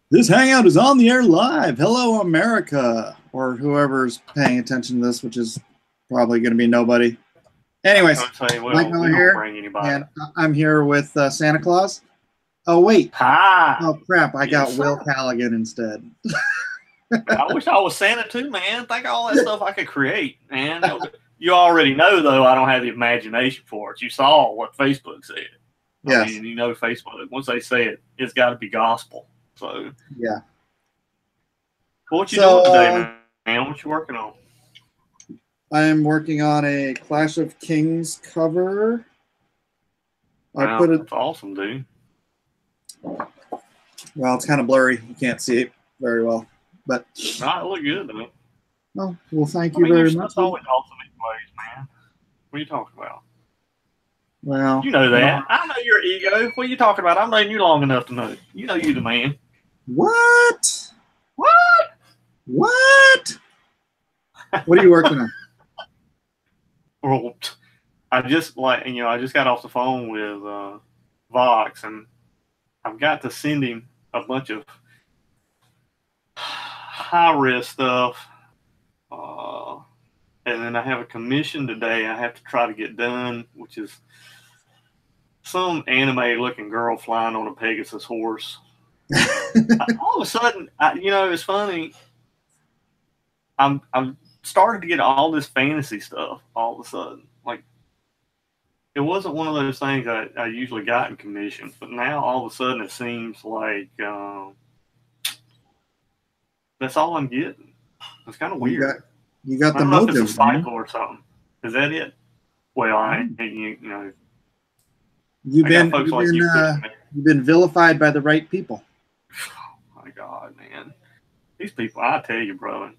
This hangout is on the air live. Hello, America, or whoever's paying attention to this, which is probably going to be nobody. Anyways, Mike Miller here, and I'm here with Santa Claus. Oh, wait. Hi. Oh, crap. I got Will Calligan instead. I wish I was Santa too, man. Think of all that stuff I could create, man. You already know, though, I don't have the imagination for it. You saw what Facebook said. Yes. I mean, you know, Facebook, once they say it, it's got to be gospel. So, yeah. What you doing today, man? What you working on? I am working on a Clash of Kings cover. Wow, that's awesome, dude. Well, it's kind of blurry. You can't see it very well, but it look good, though. Oh, well, thank you very much. That's always awesome anyways, man. What are you talking about? Well, you know that. I know your ego. What are you talking about? I've known you long enough to know. You know you the man. What? What? What? What are you working on? Well, I just got off the phone with Vox, and I've got to send him a bunch of high-risk stuff. And then I have a commission today I have to try to get done, which is some anime-looking girl flying on a Pegasus horse. All of a sudden, it's funny. I'm starting to get all this fantasy stuff all of a sudden. Like, it wasn't one of those things I usually got in commissions, but now all of a sudden it seems like that's all I'm getting. It's kind of weird. You got the mojo. I don't know if it's a cycle or something. Is that it? Well, you've been vilified by the right people. Oh my God, man! These people, I tell you, brother.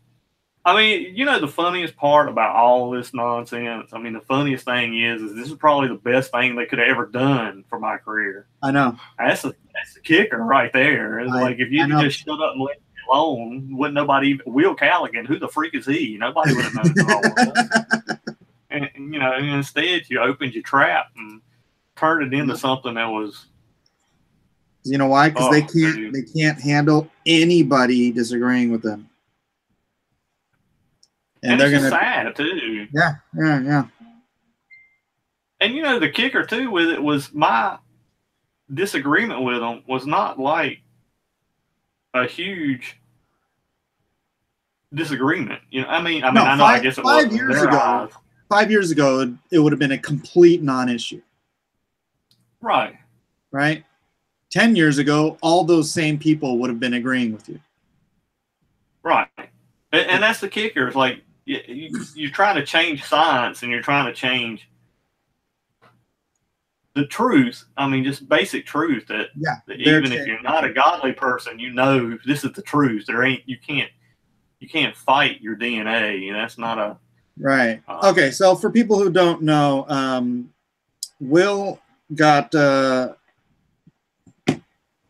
I mean, the funniest part about all this nonsense. I mean, the funniest thing is this is probably the best thing they could have ever done for my career. I know. That's the kicker right there. It's like if you could just shut up and let alone, wouldn't nobody even, Will Calligan, who the freak is he? Nobody would have known. And instead you opened your trap and turned it into something that was. You know why? Because they can't handle anybody disagreeing with them. And they're gonna sad too. Yeah. And the kicker too with it was my disagreement with them was not like a huge disagreement. I guess it was 5 years ago. 5 years ago, it would have been a complete non-issue. Right. 10 years ago, all those same people would have been agreeing with you. Right. And that's the kicker. It's like you're trying to change science and you're trying to change the truth. I mean, just basic truth that even if you're not a godly person, this is the truth. You can't fight your DNA. That's not a right. Okay, so for people who don't know, Will got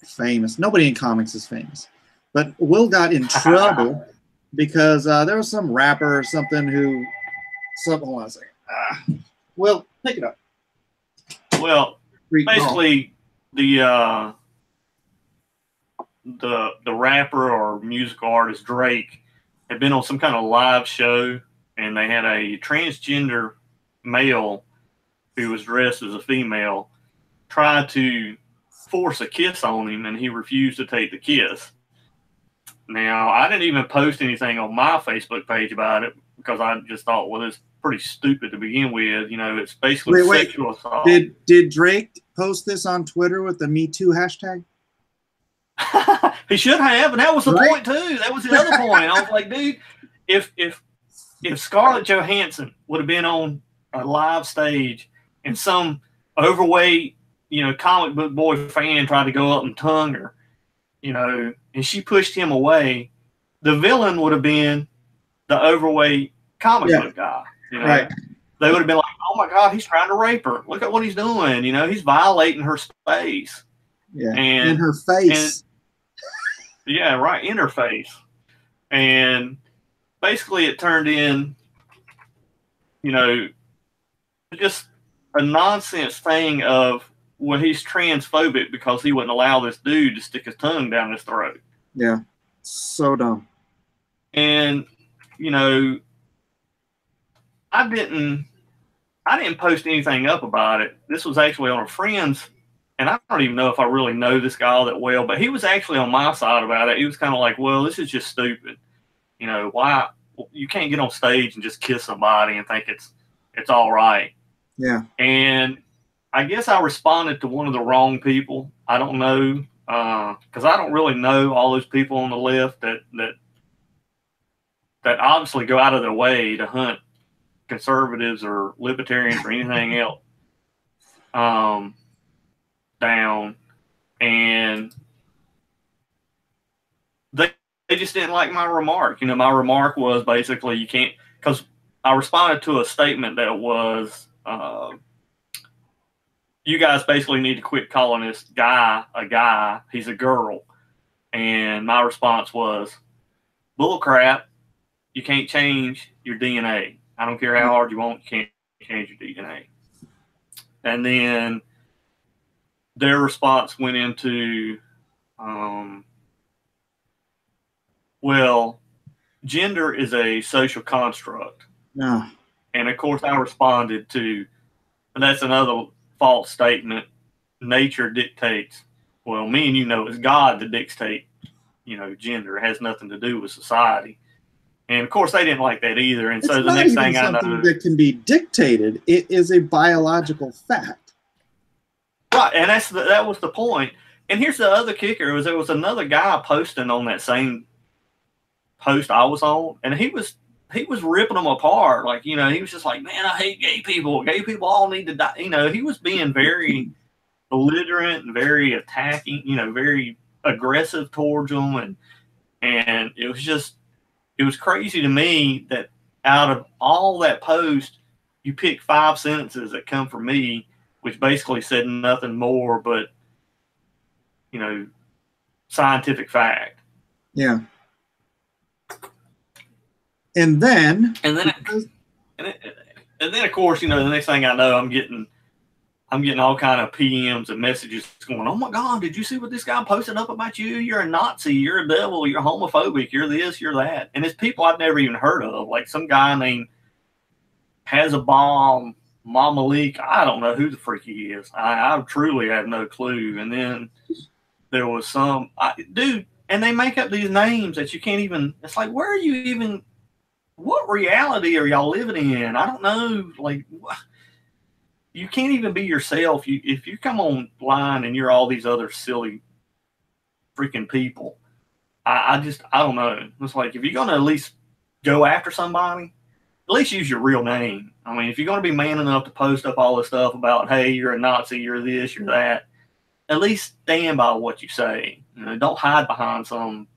famous. Nobody in comics is famous, but Will got in trouble because there was some rapper or something who. Hold on a second. Will, pick it up. Well, basically, the rapper or musical artist Drake had been on some kind of live show, and they had a transgender male who was dressed as a female try to force a kiss on him, and he refused to take the kiss. Now, I didn't even post anything on my Facebook page about it because I just thought, well, it's pretty stupid to begin with. It's basically sexual assault. Did Drake post this on Twitter with the Me Too hashtag? He should have, and that was the point too. That was the other point. I was like, dude, if Scarlett Johansson would have been on a live stage and some overweight, comic book boy fan tried to go up and tongue her, and she pushed him away, the villain would have been the overweight comic book guy. Right. They would have been like, oh my God, he's trying to rape her. Look at what he's doing. He's violating her space. Yeah. And in her face. Yeah, right. In her face. And basically it turned in, just a nonsense thing of, well, he's transphobic because he wouldn't allow this dude to stick his tongue down his throat. Yeah. So dumb. And, you know, I didn't post anything up about it. This was actually on a friend's, and I don't even know if I really know this guy all that well, but he was actually on my side about it. He was kind of like, well, this is just stupid. You know, why you can't get on stage and just kiss somebody and think it's all right. Yeah. And I guess I responded to one of the wrong people. I don't know, because I don't really know all those people on the left that obviously go out of their way to hunt conservatives or libertarians or anything else down, and they just didn't like my remark. You know, my remark was basically you can't, because I responded to a statement that was you guys basically need to quit calling this guy a guy. He's a girl. And my response was, bull crap. You can't change your DNA. I don't care how hard you want, you can't change your DNA. And then their response went into, well, gender is a social construct. No. And of course, I responded to, and that's another false statement. Nature dictates. Well, me and you know it's God that dictates, you know, gender. It has nothing to do with society. And of course, they didn't like that either. And so the next thing I know, that can be dictated. It is a biological fact. Right, and that was the point. And here's the other kicker: there was another guy posting on that same post I was on, and he was ripping them apart. Like, you know, he was just like, "Man, I hate gay people. Gay people all need to die." You know, he was being very belligerent and very attacking. You know, very aggressive towards them, and it was crazy to me that out of all that post, you pick 5 sentences that come from me, which basically said nothing more but, you know, scientific fact. Yeah. And then of course, you know, the next thing I know, I'm getting all kind of PMs and messages going, "Oh my God, did you see what this guy posted up about you? You're a Nazi, you're a devil, you're homophobic, you're this, you're that." And it's people I've never even heard of, like some guy named Hazabal Mamalik. I don't know who the freak he is. I truly have no clue. And then there was some dude, and they make up these names that you can't even. It's like, where are you even? What reality are y'all living in? I don't know. Like, you can't even be yourself. If you come online and you're all these other silly freaking people, I don't know. It's like, if you're gonna at least go after somebody, at least use your real name. I mean, if you're gonna be man enough to post up all this stuff about, hey, you're a Nazi, you're this, you're that, at least stand by what you say. You know, don't hide behind some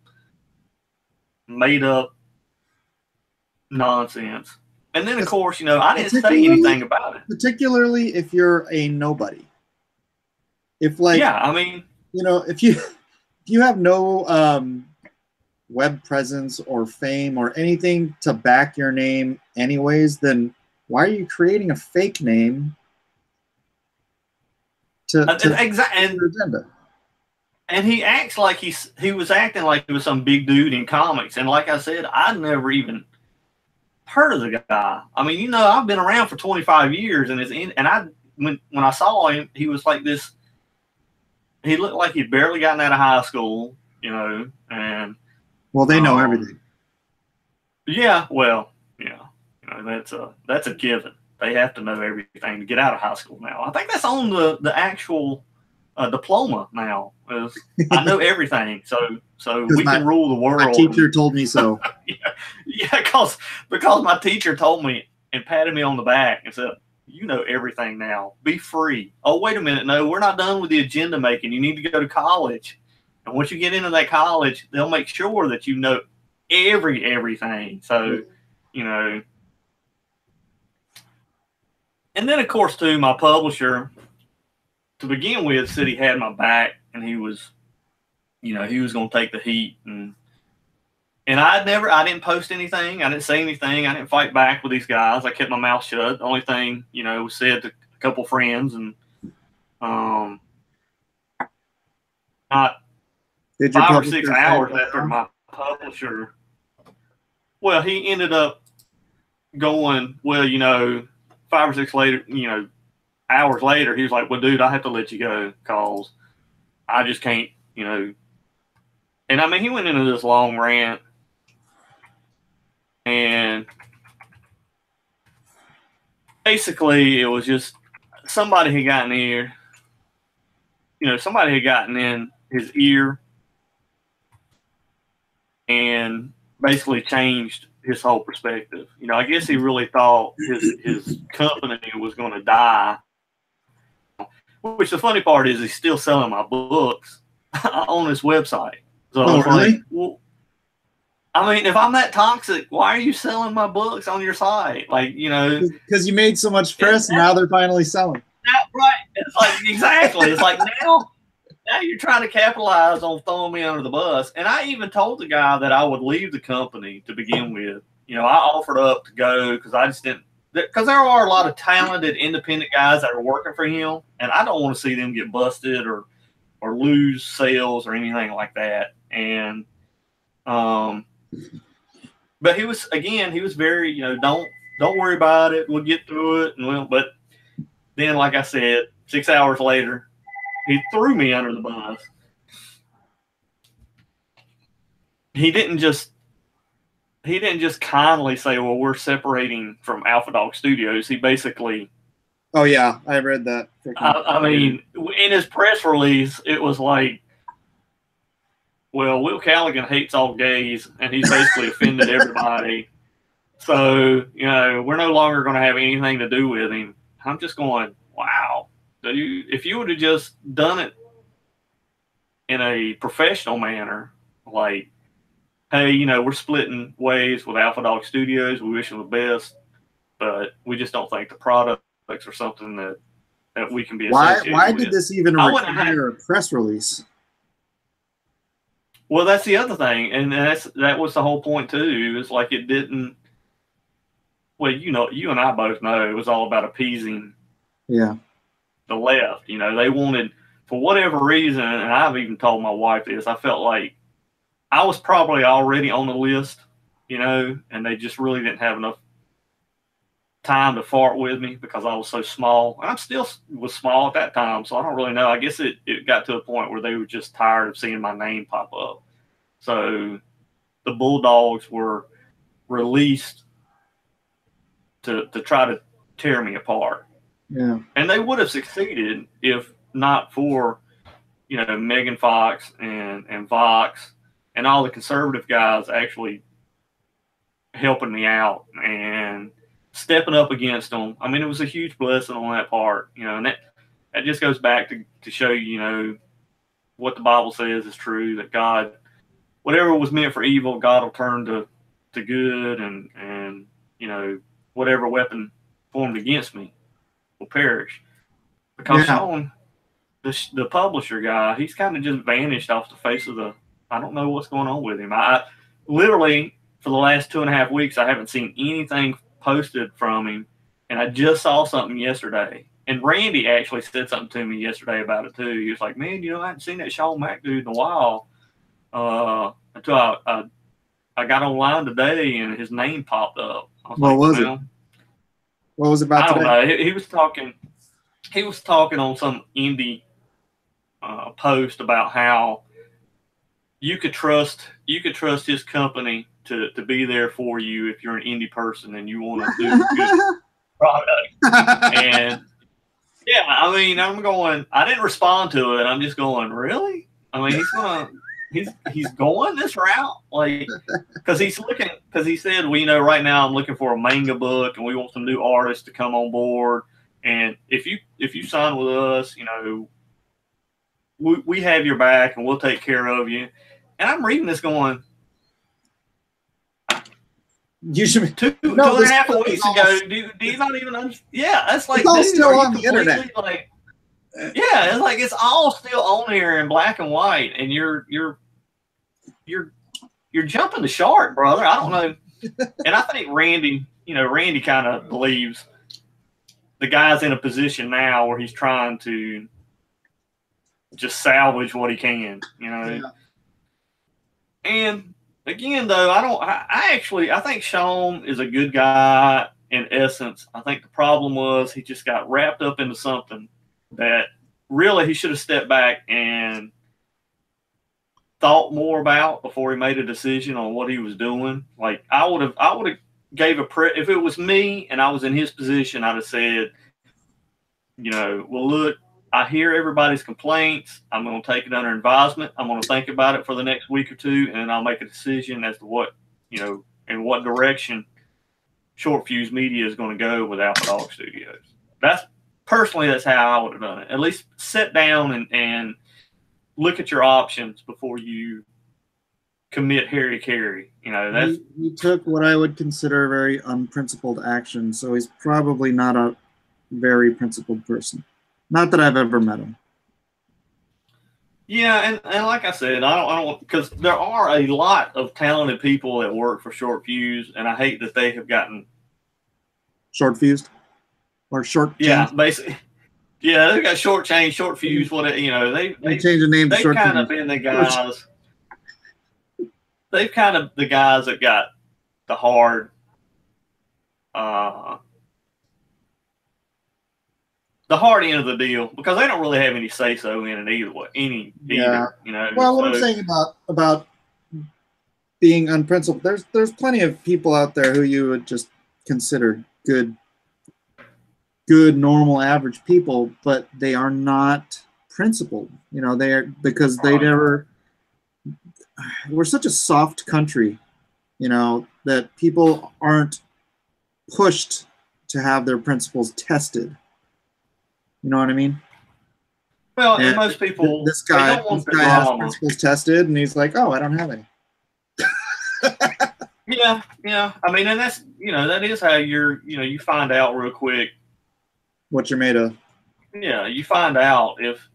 made up nonsense. And then, of course, you know, I didn't say anything about it. Particularly if you're a nobody. If, like, yeah, I mean, you know, if you have no web presence or fame or anything to back your name anyways, then why are you creating a fake name to exactly your agenda? And he acts like he was acting like he was some big dude in comics. And like I said, I never even heard of the guy. I mean, you know, I've been around for 25 years, and when I saw him, he was like this. He looked like he'd barely gotten out of high school, you know, and well, they know everything. Yeah, well, yeah, you know, that's a given. They have to know everything to get out of high school now. I think that's on the actual diploma now. I know everything, so we can rule the world. My teacher told me so. yeah, because my teacher told me and patted me on the back and said, "You know everything now. Be free." Oh, wait a minute. No, we're not done with the agenda making. You need to go to college. And once you get into that college, they'll make sure that you know everything. So, you know. And then, of course, too, my publisher, to begin with, said he had my back and he was, you know, he was going to take the heat. And I didn't post anything. I didn't say anything. I didn't fight back with these guys. I kept my mouth shut. The only thing, you know, was said to a couple friends and not. Did 5 or 6 hours after my publisher. Well, he ended up going, well, 5 or 6 later, hours later, he was like, well, dude, I have to let you go because I just can't, And I mean, he went into this long rant, and basically it was just somebody had gotten somebody had gotten in his ear and basically changed his whole perspective. I guess he really thought his company was going to die. Which the funny part is he's still selling my books on his website. So I was really? like, well, I mean, if I'm that toxic, why are you selling my books on your site? Like, because you made so much press, and now they're finally selling. Right. It's like, exactly. It's like now you're trying to capitalize on throwing me under the bus. And I even told the guy that I would leave the company to begin with. I offered up to go because I just didn't, because there are a lot of talented independent guys that are working for him, and I don't want to see them get busted or lose sales or anything like that. And but he was very, don't worry about it, we'll get through it. And but then, like I said, 6 hours later, he threw me under the bus. He didn't just kindly say, well, we're separating from Alpha Dog Studios. He basically... Oh, yeah. I read that. I mean, in his press release, it was like, well, Will Calligan hates all gays, and he's basically offended everybody. So, we're no longer going to have anything to do with him. I'm just going, wow. If you would have just done it in a professional manner, like, hey, we're splitting ways with Alpha Dog Studios. We wish them the best, but we just don't think the products are something that we can be associated with. Why did this even require a press release? Well, that's the other thing, and that was the whole point too. It's like it didn't. Well, you and I both know it was all about appeasing. Yeah. The left, they wanted, for whatever reason, and I've even told my wife this. I felt like I was probably already on the list, and they just really didn't have enough time to fart with me because I was so small. And I still was small at that time, so I don't really know. I guess it got to a point where they were just tired of seeing my name pop up. So the Bulldogs were released to try to tear me apart. Yeah. And they would have succeeded if not for, Megan Fox and Vox and all the conservative guys actually helping me out and stepping up against them. I mean, it was a huge blessing on that part, and that just goes back to show you, what the Bible says is true, that God, whatever was meant for evil, God will turn to good, and whatever weapon formed against me will perish. Because Sean, the publisher guy, he's kind of just vanished off the face of the, I don't know what's going on with him. I literally, for the last 2.5 weeks, I haven't seen anything posted from him, and I just saw something yesterday. And Randy actually said something to me yesterday about it too. He was like, man, I haven't seen that Sean Mack dude in a while. Until I got online today and his name popped up. What was it? What was it about today? I don't know. He was talking on some indie post about how you could trust his company to be there for you if you're an indie person and you want to do a good product. And yeah, I mean, I didn't respond to it. I'm just going, really? I mean, he's going this route, like, because he said, well, right now I'm looking for a manga book and we want some new artists to come on board. And if you sign with us, we have your back and we'll take care of you. And I'm reading this going, you should two and a half weeks ago. Do you not even understand? Yeah, that's like, it's all still on the internet. Like, yeah, it's like it's all still on here in black and white, and you're jumping the shark, brother. I don't know. And I think Randy kind of believes the guy's in a position now where he's trying to just salvage what he can, Yeah. And again, though, I think Sean is a good guy in essence. I think the problem was he just got wrapped up into something that really he should have stepped back and thought more about before he made a decision on what he was doing. Like I would have gave if it was me and I was in his position, I'd have said, well, look, I hear everybody's complaints. I'm going to take it under advisement. I'm going to think about it for the next week or two, and I'll make a decision as to what, in what direction Short Fuse Media is going to go with Alpha Dog Studios. That's how I would have done it. At least sit down and look at your options before you commit Harry Carey. He took what I would consider a very unprincipled action, so he's probably not a very principled person. Not that I've ever met him. Yeah, and like I said, I don't because there are a lot of talented people that work for Short Fuse, and I hate that they have gotten short fused or short. Yeah, basically. Yeah, they got short change, short fuse. What they change the name. They've kind of been the guys. They've kind of the guys that got the hard. The hard end of the deal because they don't really have any say so in it either. Well, what I'm saying about being unprincipled, there's plenty of people out there who you would just consider good, normal, average people, but they are not principled. They are because they never. We're such a soft country, that people aren't pushed to have their principles tested. You know what I mean? Well, and most people, this guy has principles tested, and he's like, "Oh, I don't have any." Yeah. I mean, and that's that is how you find out real quick what you're made of. Yeah, you find out if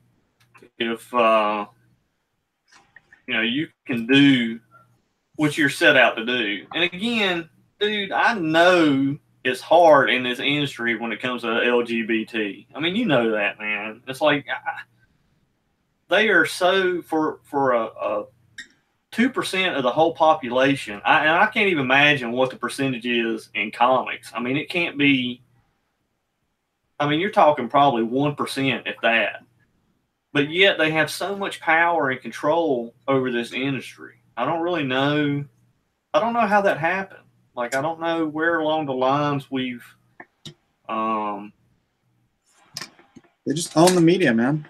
you can do what you're set out to do. And again, dude, I know it's hard in this industry when it comes to LGBT. I mean, you know that, man. It's like they are so for a 2% of the whole population. And I can't even imagine what the percentage is in comics. I mean, it can't be. I mean, you're talking probably 1%, if that. But yet they have so much power and control over this industry. I don't really know. I don't know how that happened. Like, I don't know where along the lines we've. They just own the media, man.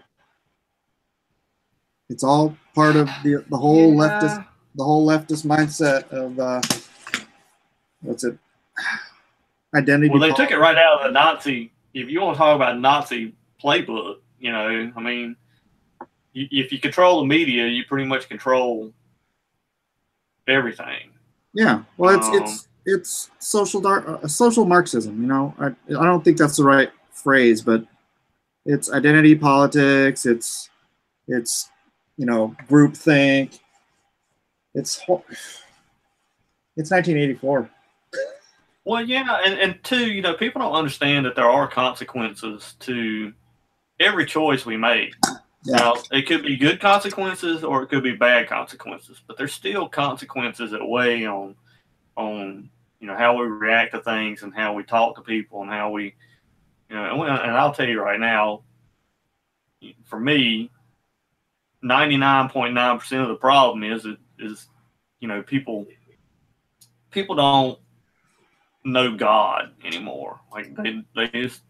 It's all part of the whole leftist mindset of what's it? Identity. Well, they took it right out of the Nazi. If you want to talk about Nazi playbook, I mean, if you control the media, you pretty much control everything. Yeah, well, it's social Marxism. I don't think that's the right phrase, but it's identity politics. It's groupthink. It's 1984. Well, yeah, and two, people don't understand that there are consequences to every choice we make. Yeah. Now, it could be good consequences or it could be bad consequences, but there's still consequences that weigh on how we react to things and how we talk to people and how we, and I'll tell you right now, for me, 99.9% of the problem is people don't know God anymore. Like they just,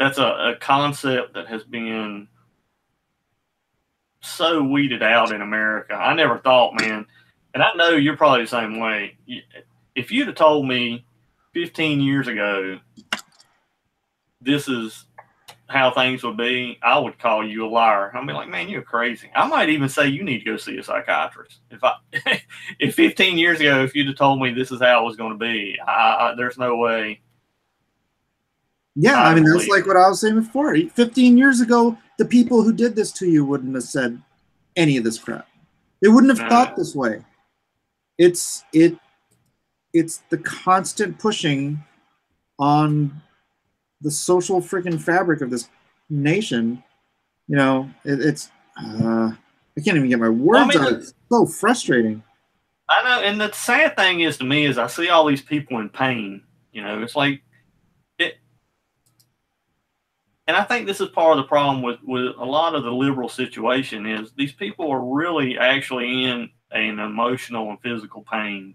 that's a concept that has been so weeded out in America. I never thought, man, and I know you're probably the same way. If you'd have told me 15 years ago this is how things would be, I would call you a liar. I'd be like, man, you're crazy. I might even say you need to go see a psychiatrist. If 15 years ago, if you'd have told me this is how it was going to be, there's no way. Yeah, I mean, that's like what I was saying before. 15 years ago, the people who did this to you wouldn't have said any of this crap. They wouldn't have thought this way. It's the constant pushing on the social freaking fabric of this nation. I can't even get my words out. It's so frustrating. I know, and the sad thing is to me is I see all these people in pain. You know, it's like it, and I think this is part of the problem with a lot of the liberal situation is these people are really actually in an emotional and physical pain,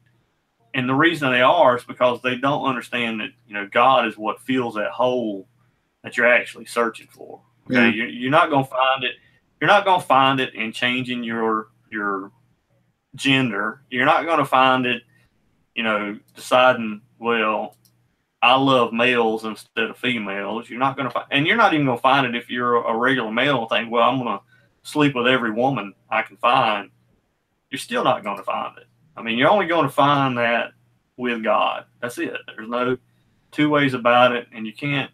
and the reason they are is because they don't understand that God is what fills that hole that you're actually searching for. Okay, yeah. You're not going to find it. You're not going to find it in changing your gender. You're not going to find it, deciding, well, I love males instead of females. You're not going to find, and you're not even going to find it if you're a regular male and think, well, I'm going to sleep with every woman I can find. You're still not going to find it. I mean, you're only going to find that with God. That's it. There's no two ways about it, and you can't.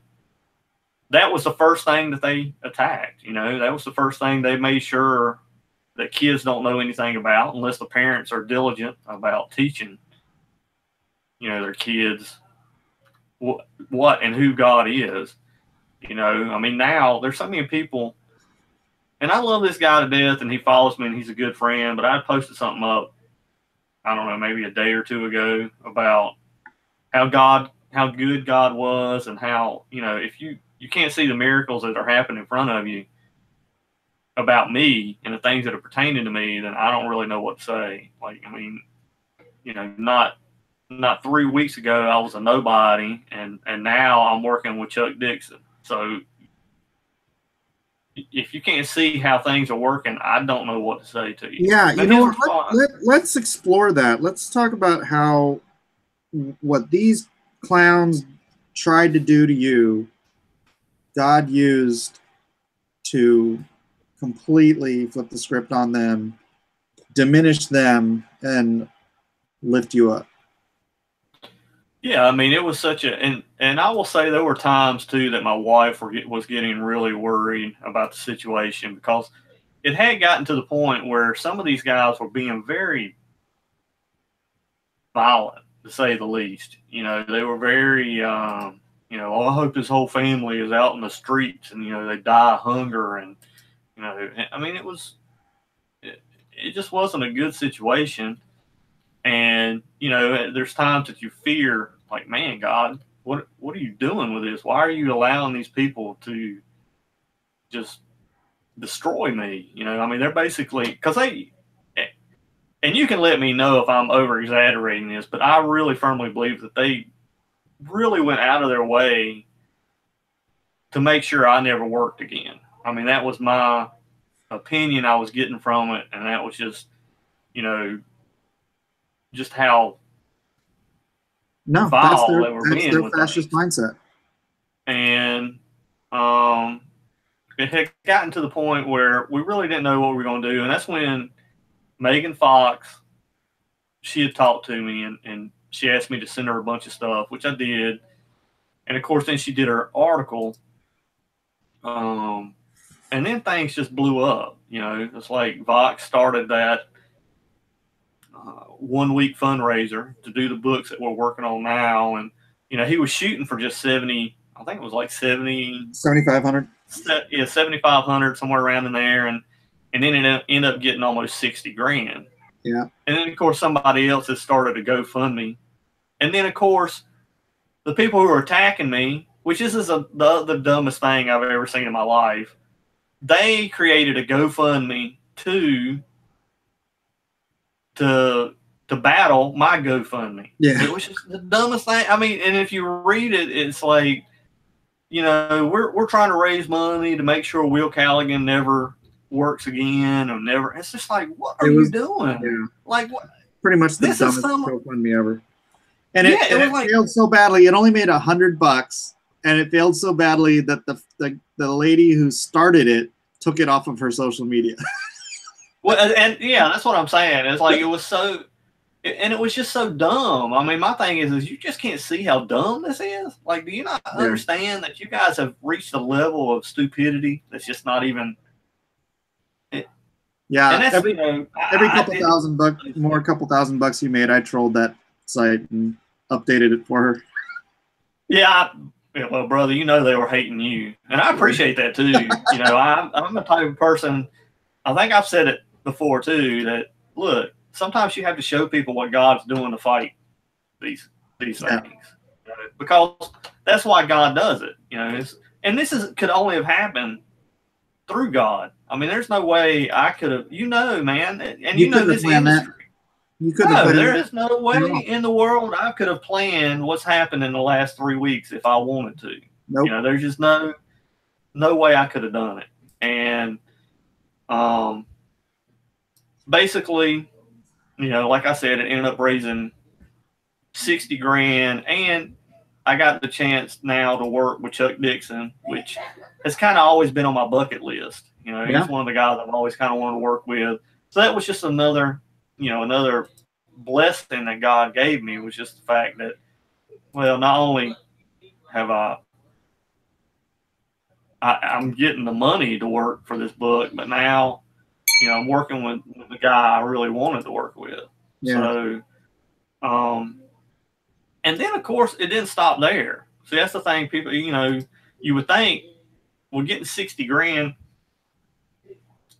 That was the first thing that they attacked. That was the first thing they made sure that kids don't know anything about unless the parents are diligent about teaching, their kids what and who God is. I mean, now there's so many people, and I love this guy to death, and he follows me, and he's a good friend, but I posted something up, I don't know, maybe a day or two ago about how good God was, and how, if you can't see the miracles that are happening in front of you about me and the things that are pertaining to me, then I don't really know what to say. Like, I mean, not 3 weeks ago I was a nobody, and now I'm working with Chuck Dixon. So if you can't see how things are working, I don't know what to say to you. Yeah, let's explore that. Let's talk about how what these clowns tried to do to you, God used to completely flip the script on them, diminish them, and lift you up. Yeah, I mean, it was such a, and I will say there were times too that my wife was getting really worried about the situation, because it had gotten to the point where some of these guys were being very violent, to say the least. They were very, oh, I hope his whole family is out in the streets and, they die of hunger. And, I mean, it just wasn't a good situation. And, there's times that you fear, like, man, God, what are you doing with this? Why are you allowing these people to just destroy me? I mean, they're basically, because and you can let me know if I'm over exaggerating this, but I really firmly believe that they really went out of their way to make sure I never worked again. I mean, that was my opinion I was getting from it, and that was just, just how vile they were being. That's their fascist mindset. And it had gotten to the point where we really didn't know what we were going to do, and that's when Megan Fox, she had talked to me, and she asked me to send her a bunch of stuff, which I did. And of course, then she did her article. And then things just blew up. It's like Vox started that 1 week fundraiser to do the books that we're working on now. And, he was shooting for just 70, I think it was like 7,500. Yeah, 7,500, somewhere around in there. And then it ended up getting almost 60 grand. Yeah. And then, of course, somebody else has started a GoFundMe. And then, of course, the people who are attacking me, which this is the dumbest thing I've ever seen in my life, they created a GoFundMe to battle my GoFundMe. Yeah. It was just the dumbest thing. I mean, and if you read it, it's like, we're trying to raise money to make sure Will Calligan never works again, or never. It's just like, what are you doing? Yeah. Like, what? Pretty much the dumbest GoFundMe ever. And it failed so badly. It only made $100, and it failed so badly that the lady who started it took it off of her social media. Well, and yeah, that's what I'm saying. It's like, it was so, and it was just so dumb. I mean, my thing is you just can't see how dumb this is. Like, do you not understand that you guys have reached a level of stupidity that's just not even. Yeah, and that's, every couple thousand bucks you made, I trolled that site and updated it for her. Yeah, well, brother, they were hating you, and I appreciate that too. I'm the type of person. I think I've said it before too. That look, sometimes you have to show people what God's doing to fight these things, because that's why God does it. And this could only have happened through God. I mean, there's no way I could have, man, and you know this industry. There is no way in the world I could have planned what's happened in the last 3 weeks if I wanted to. Nope. There's just no way I could have done it. And basically, like I said, it ended up raising $60,000, and I got the chance now to work with Chuck Dixon, which has kind of always been on my bucket list. He's one of the guys I've always kind of wanted to work with. So that was just another blessing that God gave me, was just the fact that, well, not only have I'm getting the money to work for this book, but now, I'm working with the guy I really wanted to work with. Yeah. So, and then of course it didn't stop there. So that's the thing, people, you would think, well, getting $60,000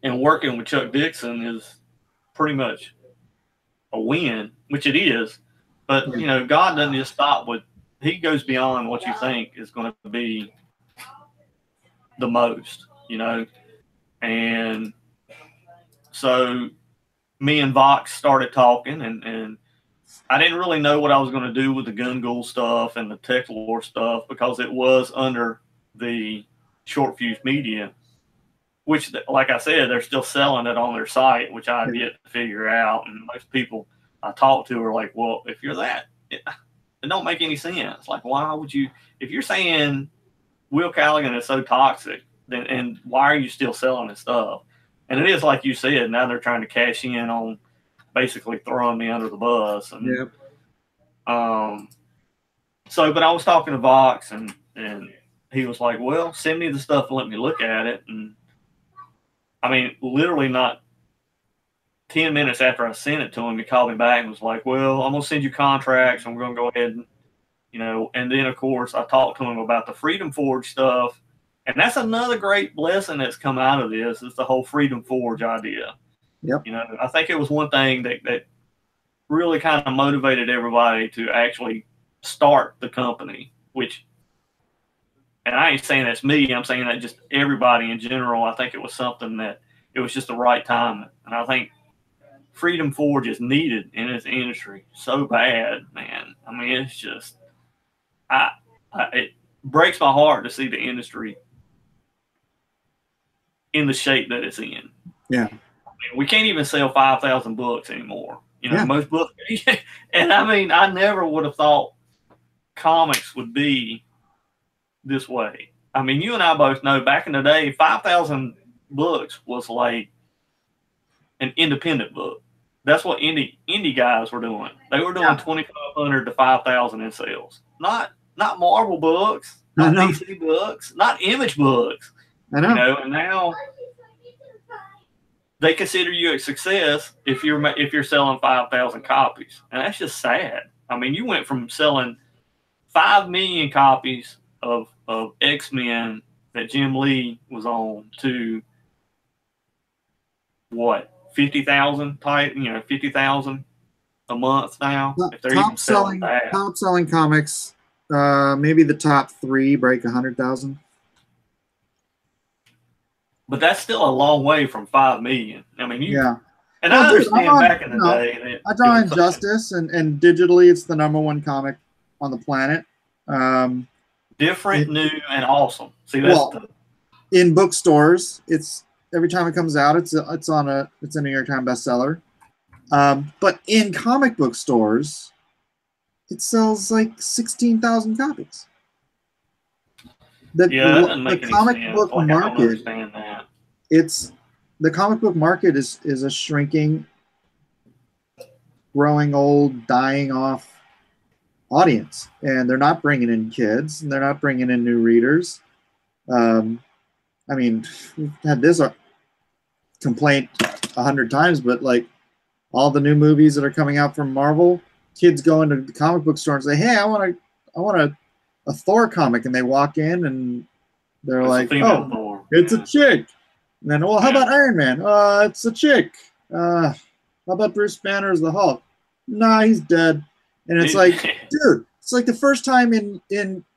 and working with Chuck Dixon is pretty much a win, which it is. But, God doesn't just stop with, he goes beyond what you think is going to be the most, and so me and Vox started talking, and I didn't really know what I was going to do with the Gun Ghoul stuff and the Tech Lore stuff, because it was under the Short Fuse Media, which, like I said, they're still selling it on their site, which I've yet to figure out. And most people I talk to are like, well, if you're that, it don't make any sense. Like, why would you, if you're saying Will Calligan is so toxic, then, and why are you still selling his stuff? And it is like you said, now they're trying to cash in on basically throwing me under the bus. And so, but I was talking to Vox, and he was like, well, send me the stuff and let me look at it. And I mean, literally not 10 minutes after I sent it to him, he called me back and was like, well, I'm going to send you contracts, and we're going to go ahead and, and then, of course, I talked to him about the Freedom Forge stuff. And that's another great blessing that's come out of this, is the whole Freedom Forge idea. Yep. I think it was one thing that really kind of motivated everybody to actually start the company, which, and I ain't saying that's me, I'm saying that just everybody in general. I think it was something that it was just the right time. And I think Freedom Forge is needed in this industry so bad, man. I mean, it's just, it breaks my heart to see the industry in the shape that it's in. Yeah. I mean, we can't even sell 5,000 books anymore. Most books. And I mean, I never would have thought comics would be this way. I mean, you and I both know back in the day, 5,000 books was like an independent book. That's what indie guys were doing. They were doing 2,500 to 5,000 in sales. Not Marvel books, not DC books, not Image books. I know. And now they consider you a success if you're selling 5,000 copies, and that's just sad. I mean, you went from selling 5 million copies of X-Men that Jim Lee was on to what, 50,000 type? 50,000 a month now. If they're even selling that. Top selling comics, maybe the top 3 break 100,000. But that's still a long way from 5 million. I mean, and well, I understand back in the day. I draw Injustice, and digitally, it's the #1 comic on the planet. Different, new, and awesome. See, that's in bookstores, it's every time it comes out, it's a New York Times bestseller. But in comic book stores, it sells like 16,000 copies. The comic book market. The comic book market is a shrinking, growing old, dying off audience, and they're not bringing in kids, and they're not bringing in new readers. I mean, we've had this complaint 100 times, but like all the new movies that are coming out from Marvel, kids go into the comic book store and say, "Hey, I want a Thor comic," and they walk in and they're like, "Oh, it's a chick." And then, well, how about Iron Man? It's a chick. How about Bruce Banner as the Hulk? Nah, he's dead. And it's like, dude, it's like the first time in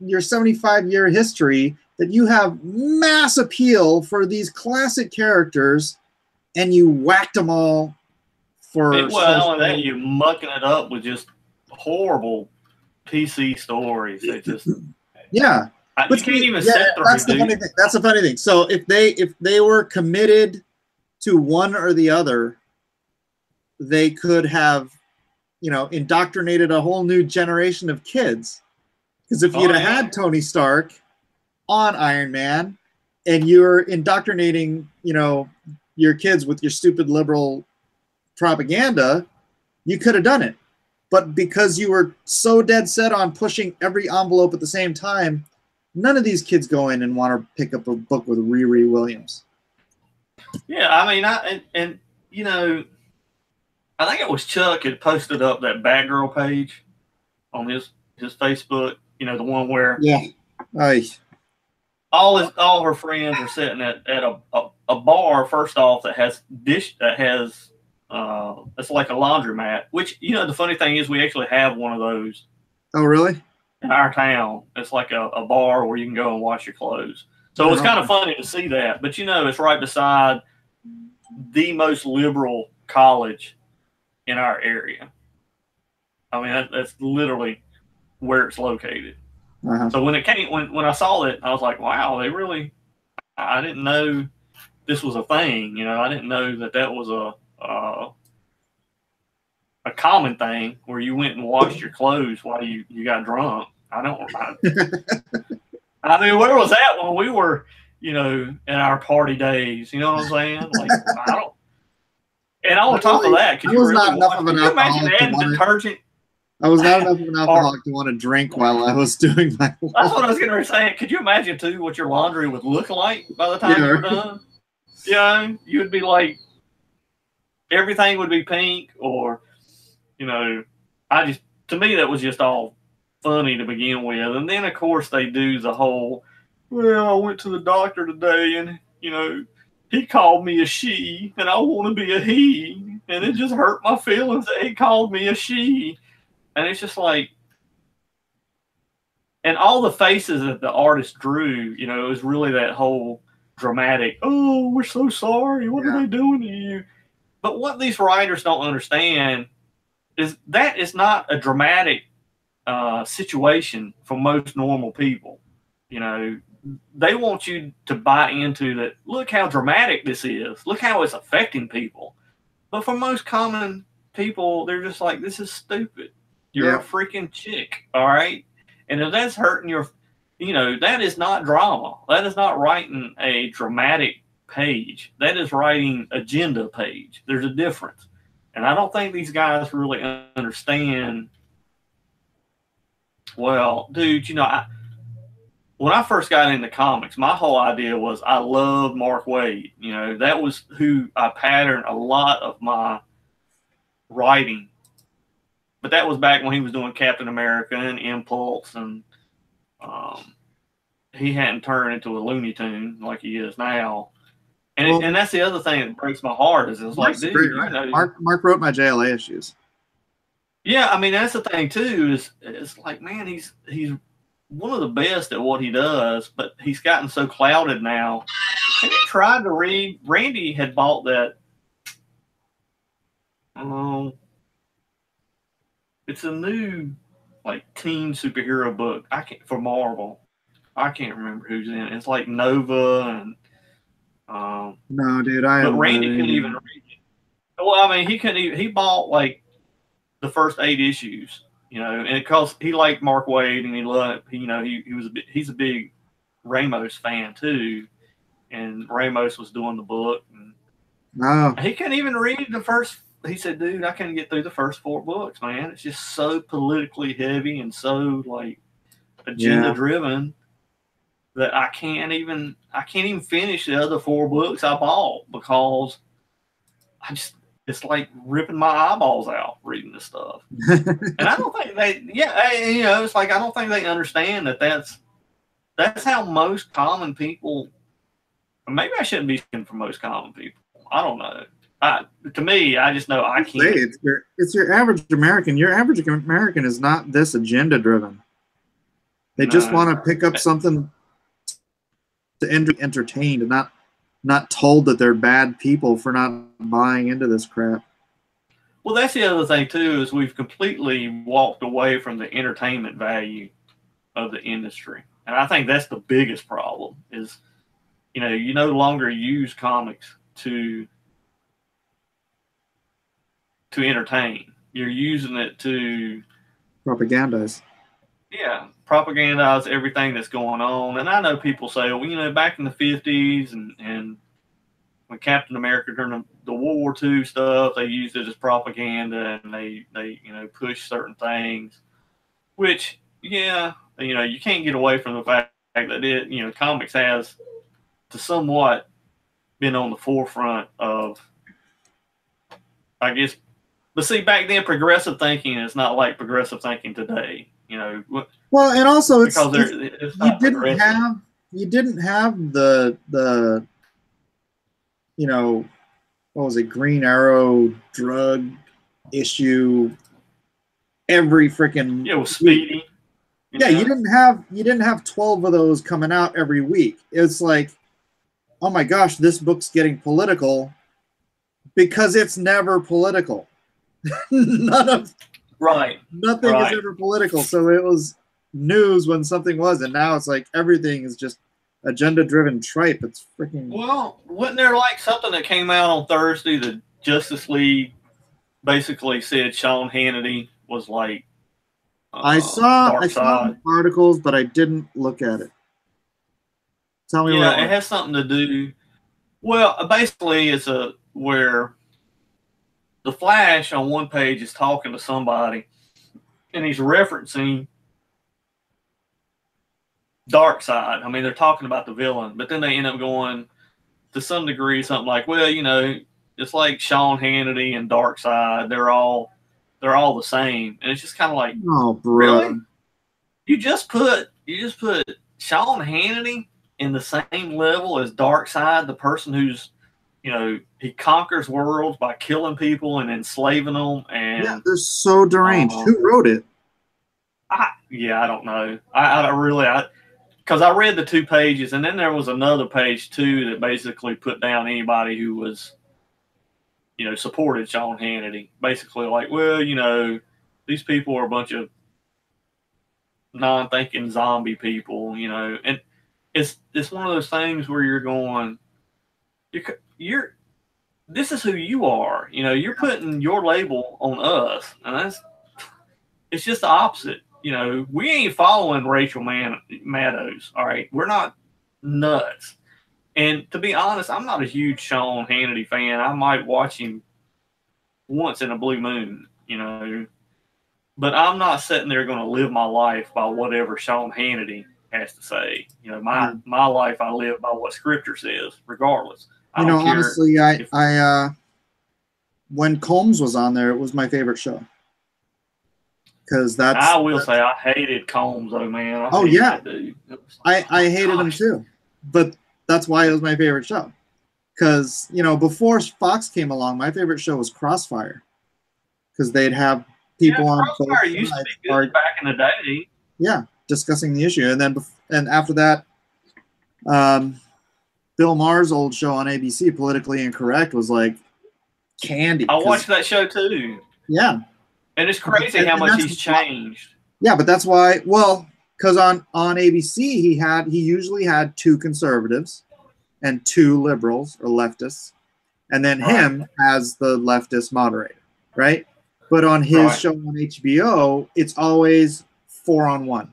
your 75-year history that you have mass appeal for these classic characters, and you whacked them all for. Well, and that you're mucking it up with just horrible PC stories. They just yeah. But you can't even set that's the funny thing. That's the funny thing. So if they were committed to one or the other, they could have, indoctrinated a whole new generation of kids. Because if you'd have had Tony Stark on Iron Man, and you're indoctrinating, your kids with your stupid liberal propaganda, you could have done it. But because you were so dead set on pushing every envelope at the same time, none of these kids go in and want to pick up a book with Riri Williams. Yeah, I mean, I think it was Chuck had posted up that Batgirl page on his Facebook. The one where all her friends are sitting at a bar. First off, that has it's like a laundromat. Which the funny thing is, we actually have one of those. Oh, really? In our town, it's like a bar where you can go and wash your clothes. So it's kind of funny to see that. But it's right beside the most liberal college in our area. I mean, that's literally where it's located. So when I saw it, I was like, wow, I didn't know this was a thing. I didn't know that was a common thing where you went and washed your clothes while you got drunk. I mean, where was that when we were, in our party days? You know what I'm saying? Like, And on top of that, could you imagine adding detergent? I was not enough of an alcoholic to want to drink while I was doing my laundry. That's what I was going to say. Could you imagine, too, what your laundry would look like by the time you're done? You would be like, everything would be pink, or, to me, that was just all funny to begin with. And then, of course, they do the whole, well, I went to the doctor today, and, he called me a she, and I want to be a he. And it just hurt my feelings that he called me a she. And it's just like, and all the faces that the artist drew, it was really that whole dramatic, oh, we're so sorry. What are they doing to you? But what these writers don't understand is that is not a dramatic situation for most normal people. They want you to buy into that. Look how dramatic this is. Look how it's affecting people. But for most common people, they're just like, this is stupid. You're a freaking chick, all right? And if that's hurting your, that is not drama. That is not writing a dramatic page. That is writing agenda page. There's a difference. And I don't think these guys really understand. Well, dude, when I first got into comics, my whole idea was I loved Mark Waid. That was who I patterned a lot of my writing. But that was back when he was doing Captain America and Impulse, and he hadn't turned into a Looney Tune like he is now. And that's the other thing that breaks my heart is it's like, dude, Mark wrote my JLA issues. Yeah, I mean, that's the thing too. Is it's like, man, he's one of the best at what he does, but he's gotten so clouded now. Have you tried to read? Randy had bought that. It's a new teen superhero book. For Marvel. I can't remember who's in it. It's like Nova and. No, dude, but Randy couldn't even read it. Well, I mean, he couldn't even. He bought the first 8 issues. And because he liked Mark Waid and he loved, he's a big Ramos fan too, and Ramos was doing the book. And he couldn't even read the first. He said, "Dude, I couldn't get through the first 4 books, man. It's just so politically heavy and so agenda driven that I can't even finish the other 4 books I bought because it's like ripping my eyeballs out reading this stuff." And I don't think it's like I don't think they understand that's how most common people. Maybe I shouldn't be speaking for most common people. I don't know. to me, I just know I can't. It's your average American. Your average American is not this agenda driven. They just want to pick up something to entertain, and not told that they're bad people for not buying into this crap. Well, that's the other thing too, is we've completely walked away from the entertainment value of the industry, and I think that's the biggest problem. Is you no longer use comics to entertain. You're using it to propagandize. Yeah, propagandize everything that's going on. And I know people say, well, back in the 50s and when Captain America during the World War II stuff, they used it as propaganda, and they push certain things, which, yeah, you can't get away from the fact that comics has to somewhat been on the forefront of, I guess. But see, back then, progressive thinking is not like progressive thinking today. Well, and also it's you didn't have the what was it, Green Arrow drug issue every freaking it was Speedy. Yeah, you didn't have 12 of those coming out every week. It's like, oh my gosh, this book's getting political, because it's never political. Nothing is ever political. So it was news when something was, and now it's like everything is just agenda-driven tripe. It's freaking. Well, wasn't there like something that came out on Thursday? The Justice League basically said Sean Hannity was like. I saw articles, but I didn't look at it. Tell me. Yeah, it has something to do. Well, basically, it's where the Flash on one page is talking to somebody, and he's referencing Darkseid. I mean, they're talking about the villain, but then they end up going to some degree something like, well, it's like Sean Hannity and Darkseid. They're all the same, and it's just kind of like, oh, bro, really? You just put Sean Hannity in the same level as Darkseid, the person who's he conquers worlds by killing people and enslaving them, and yeah, they're so deranged. Who wrote it? I don't know. Because I read the 2 pages, and then there was another page too that basically put down anybody who was supported Sean Hannity. Basically, like, well, these people are a bunch of non-thinking zombie people, and it's one of those things where you're going, this is who you are, you're putting your label on us, and it's just the opposite. We ain't following Rachel Maddows, all right? We're not nuts. And to be honest, I'm not a huge Sean Hannity fan. I might watch him once in a blue moon, but I'm not sitting there going to live my life by whatever Sean Hannity has to say. My life, I live by what Scripture says, regardless. Honestly, I when Combs was on there, it was my favorite show. Because I will say I hated Combs, though, man. I hated him too, but that's why it was my favorite show. Because before Fox came along, my favorite show was Crossfire, because they'd have people on. Crossfire used to be good back in the day. Yeah, discussing the issue, and after that, Bill Maher's old show on ABC, Politically Incorrect, was like candy. I watched that show too. Yeah. And it's crazy how much he's changed. Yeah, but that's why. Well, because on ABC he usually had 2 conservatives and 2 liberals or leftists, and then him as the leftist moderator, right? But on his show on HBO, it's always 4-on-1.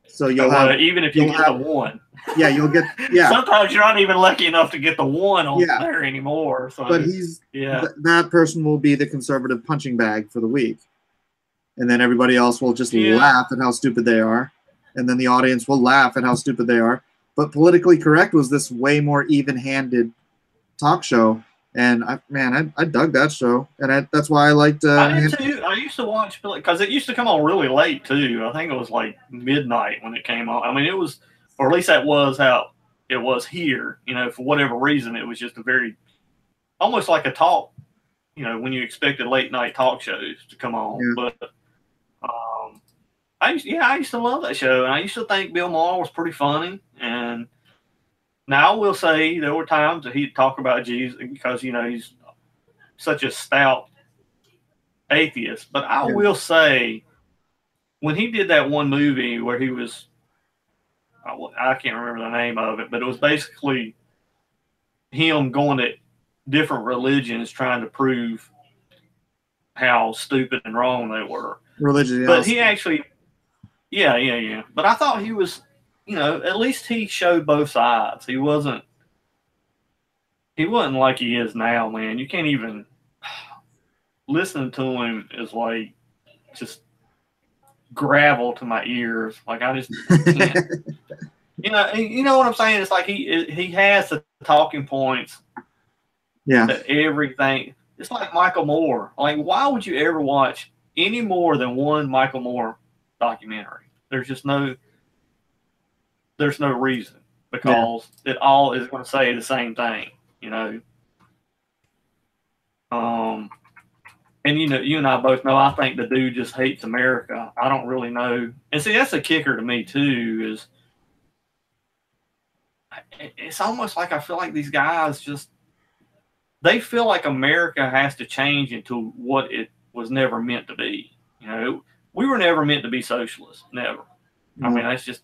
So you'll have, even if you get the one. Yeah, you'll get. Yeah. Sometimes you're not even lucky enough to get the one on there anymore. So, but that person will be the conservative punching bag for the week, and then everybody else will just laugh at how stupid they are, and then the audience will laugh at how stupid they are. But Politically Correct was this way more even-handed talk show, and I dug that show, and that's why I liked. I did too. I used to watch because it used to come on really late too. I think it was like midnight when it came on. I mean, it was. Or at least that was how it was here. For whatever reason, it was just almost like a talk, when you expected late night talk shows to come on. Yeah. But I used to love that show, and I used to think Bill Maher was pretty funny. And now I will say there were times that he'd talk about Jesus because he's such a stout atheist. But I will say, when he did that one movie where he was, I can't remember the name of it, but it was basically him going to different religions trying to prove how stupid and wrong they were. Religion, but he actually, yeah. But I thought he was, at least he showed both sides. He wasn't like he is now, man. You can't even listening to him is like just gravel to my ears. Like I just can't. You know what I'm saying? It's like he has the talking points. Yeah. To everything. It's like Michael Moore. Like, why would you ever watch any more than one Michael Moore documentary? There's no reason, because it all is going to say the same thing, And you and I both know, I think the dude just hates America. I don't really know. And see, that's a kicker to me too, is it's almost like I feel like these guys just, they feel like America has to change into what it was never meant to be. We were never meant to be socialists. Never. I mean, that's just,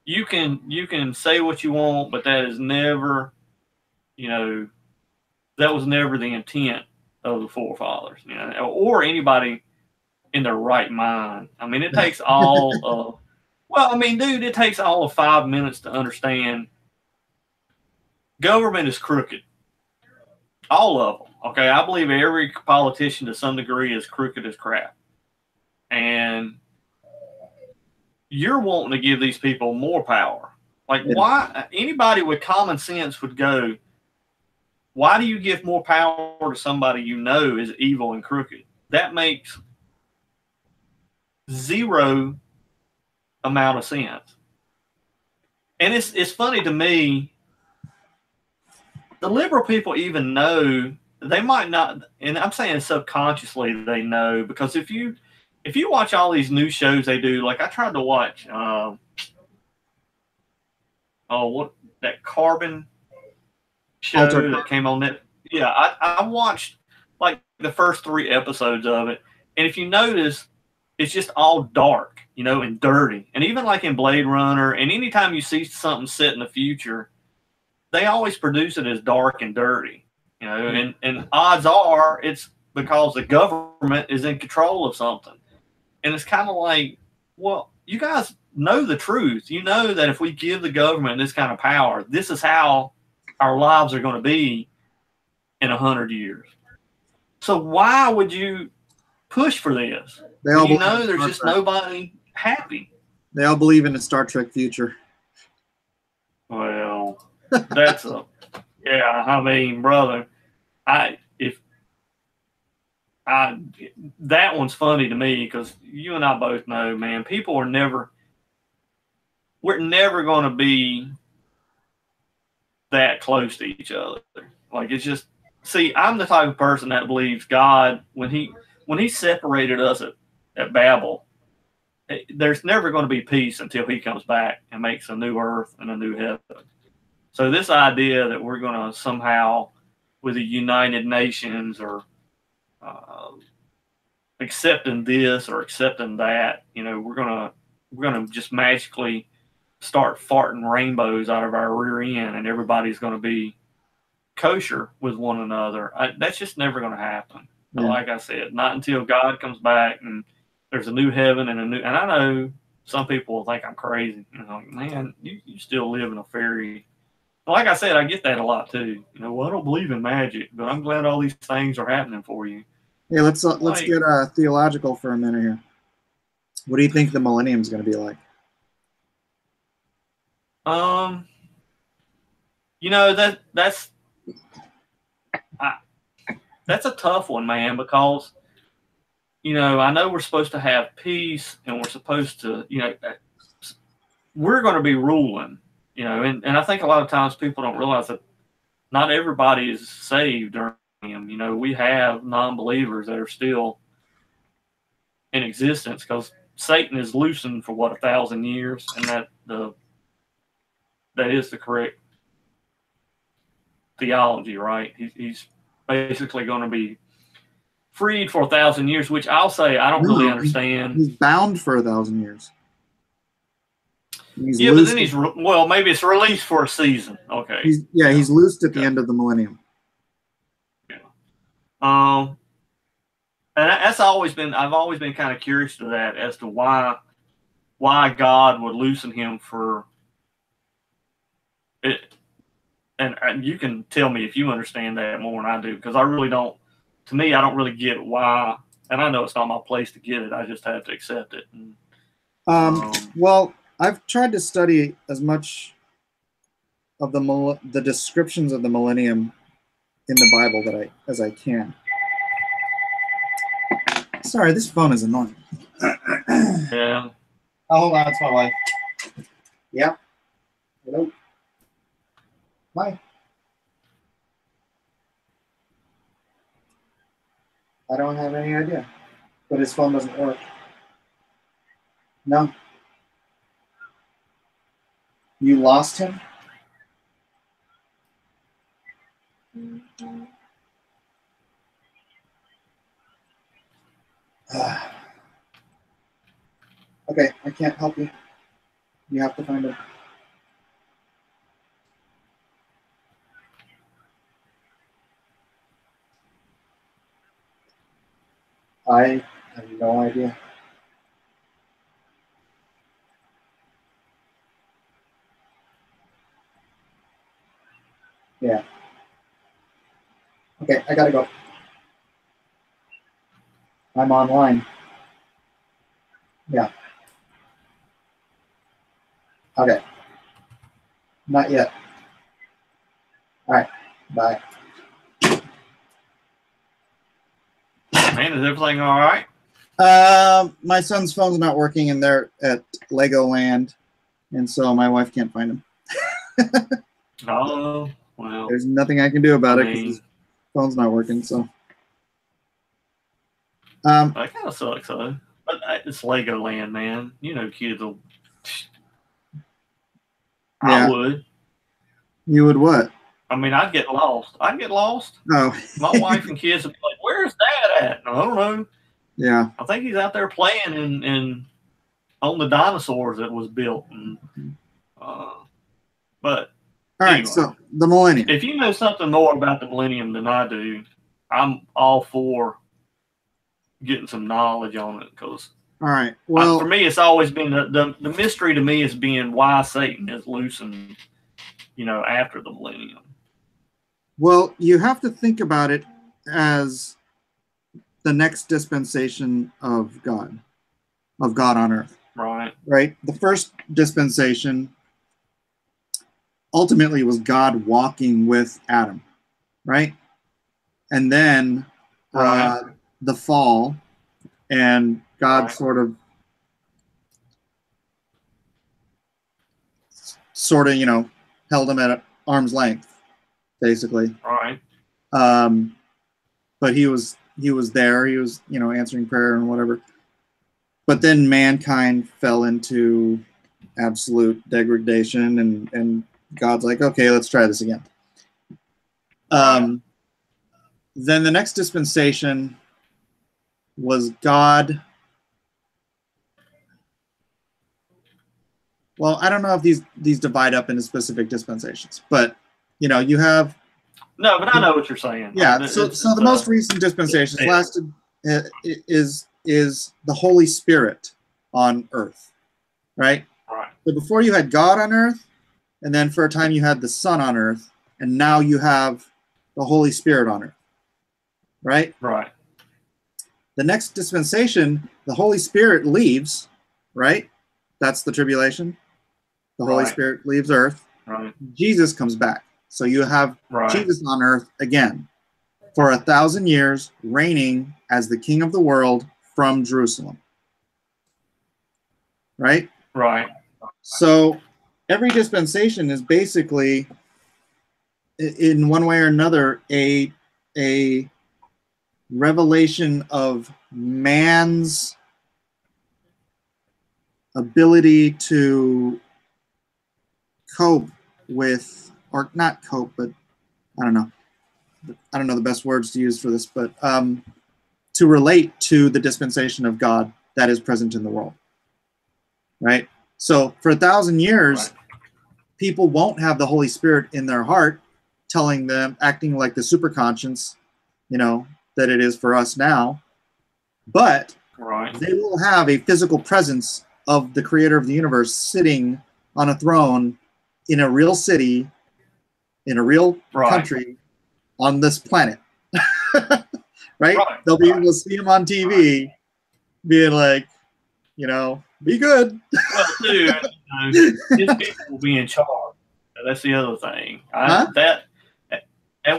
you can say what you want, but that is never, that was never the intent of the forefathers, or anybody in their right mind. I mean, it takes all of, well, I mean, dude, it takes all of 5 minutes to understand government is crooked. All of them. Okay, I believe every politician to some degree is crooked as crap. And you're wanting to give these people more power. Like, why? Anybody with common sense would go, why do you give more power to somebody you know is evil and crooked? That makes zero amount of sense. And it's funny to me, the liberal people even know, they might not, and I'm saying subconsciously they know, because if you watch all these new shows they do, like I tried to watch what that Carbon show that came on Netflix. Yeah, I watched like the first 3 episodes of it, and if you notice, it's just all dark, and dirty. And even like in Blade Runner, and anytime you see something set in the future, they always produce it as dark and dirty, and odds are it's because the government is in control of something. And it's kind of like, well, you guys know the truth. You know that if we give the government this kind of power, this is how our lives are going to be in 100 years. So why would you push for this? There's just nobody happy. They all believe in a Star Trek future. Well, that's I mean, brother, that one's funny to me, because you and I both know, man, we're never going to be that close to each other. Like, it's just, see, I'm the type of person that believes God, when he separated us at Babel, there's never going to be peace until he comes back and makes a new earth and a new heaven. So this idea that we're going to somehow, with the United Nations, or accepting this or accepting that, we're gonna just magically start farting rainbows out of our rear end, and everybody's going to be kosher with one another. That's just never going to happen. Yeah. Like I said, not until God comes back and there's a new heaven and and I know some people will think I'm crazy. Man, you still live in a fairy. Like I said, I get that a lot too. Well, I don't believe in magic, but I'm glad all these things are happening for you. Yeah, let's get theological for a minute here. What do you think the millennium is going to be like? That's a tough one, man, because I know we're supposed to have peace, and we're supposed to, we're going to be ruling, and I think a lot of times people don't realize that not everybody is saved during him. You know, we have non-believers that are still in existence because Satan is loosened for what, 1,000 years, and that is the correct theology, right? He's basically going to be freed for 1,000 years, which I'll say I don't really understand. He's bound for 1,000 years. Yeah, but then well, maybe it's released for a season. Okay. He's loosed at the end of the millennium. Yeah. And I've always been kind of curious to that as to why God would loosen him for it. And you can tell me if you understand that more than I do, because I really don't. To me, I don't really get why, and I know it's not my place to get it. I just have to accept it. Well, I've tried to study as much of the descriptions of the millennium in the Bible as I can. Sorry, this phone is annoying. Yeah. Oh, hold on, it's my wife. Yeah. Hello. Hi. I don't have any idea, but his phone doesn't work. No. You lost him? Okay, I can't help you. You have to find him. I have no idea. Yeah. Okay, I gotta go. I'm online. Yeah. Okay. Not yet. All right. Bye. Man, is everything all right? My son's phone's not working, and they're at Legoland, and so my wife can't find him. Oh, well. There's nothing I can do about it because his phone's not working. So. That kind of sucks, though. But it's Legoland, man. You know, kids will. Yeah. I would. You would what? I mean, I'd get lost. Oh. My wife and kids would be like, "Where's Dad at?" I don't know. Yeah. I think he's out there playing in on the dinosaurs that was built. And, but all right, so the millennium. If you know something more about the millennium than I do, I'm all for getting some knowledge on it. Because all right, well, for me, it's always been the mystery to me is being why Satan is loosened, after the millennium. Well, you have to think about it as the next dispensation of God on earth. Right. Right. The first dispensation ultimately was God walking with Adam, right? And then the fall, and God sort of, held him at arm's length, basically. Right. But he was there. He was, answering prayer and whatever. But then mankind fell into absolute degradation, and God's like, okay, let's try this again. Then the next dispensation was God. Well, I don't know if these divide up into specific dispensations, but you have. No, but I know what you're saying. Yeah. So the most recent dispensations lasted is the Holy Spirit on earth, right? Right. So before you had God on earth, and then for a time you had the Son on earth, and now you have the Holy Spirit on earth, right? Right. The next dispensation, the Holy Spirit leaves, right? That's the tribulation. The Holy Spirit leaves earth. Right. Jesus comes back. So you have Jesus on earth again for 1,000 years, reigning as the King of the world from Jerusalem. Right? Right. So every dispensation is basically in one way or another, a revelation of man's ability to cope with, or not cope, but I don't know the best words to use for this, but to relate to the dispensation of God that is present in the world, right? So for 1,000 years, people won't have the Holy Spirit in their heart telling them, acting like the superconscience, that it is for us now, but they will have a physical presence of the creator of the universe sitting on a throne in a real city, in a real country, on this planet. Right? They'll be able to see him on TV being like, be good. Well, too, his people will be in charge. That's the other thing.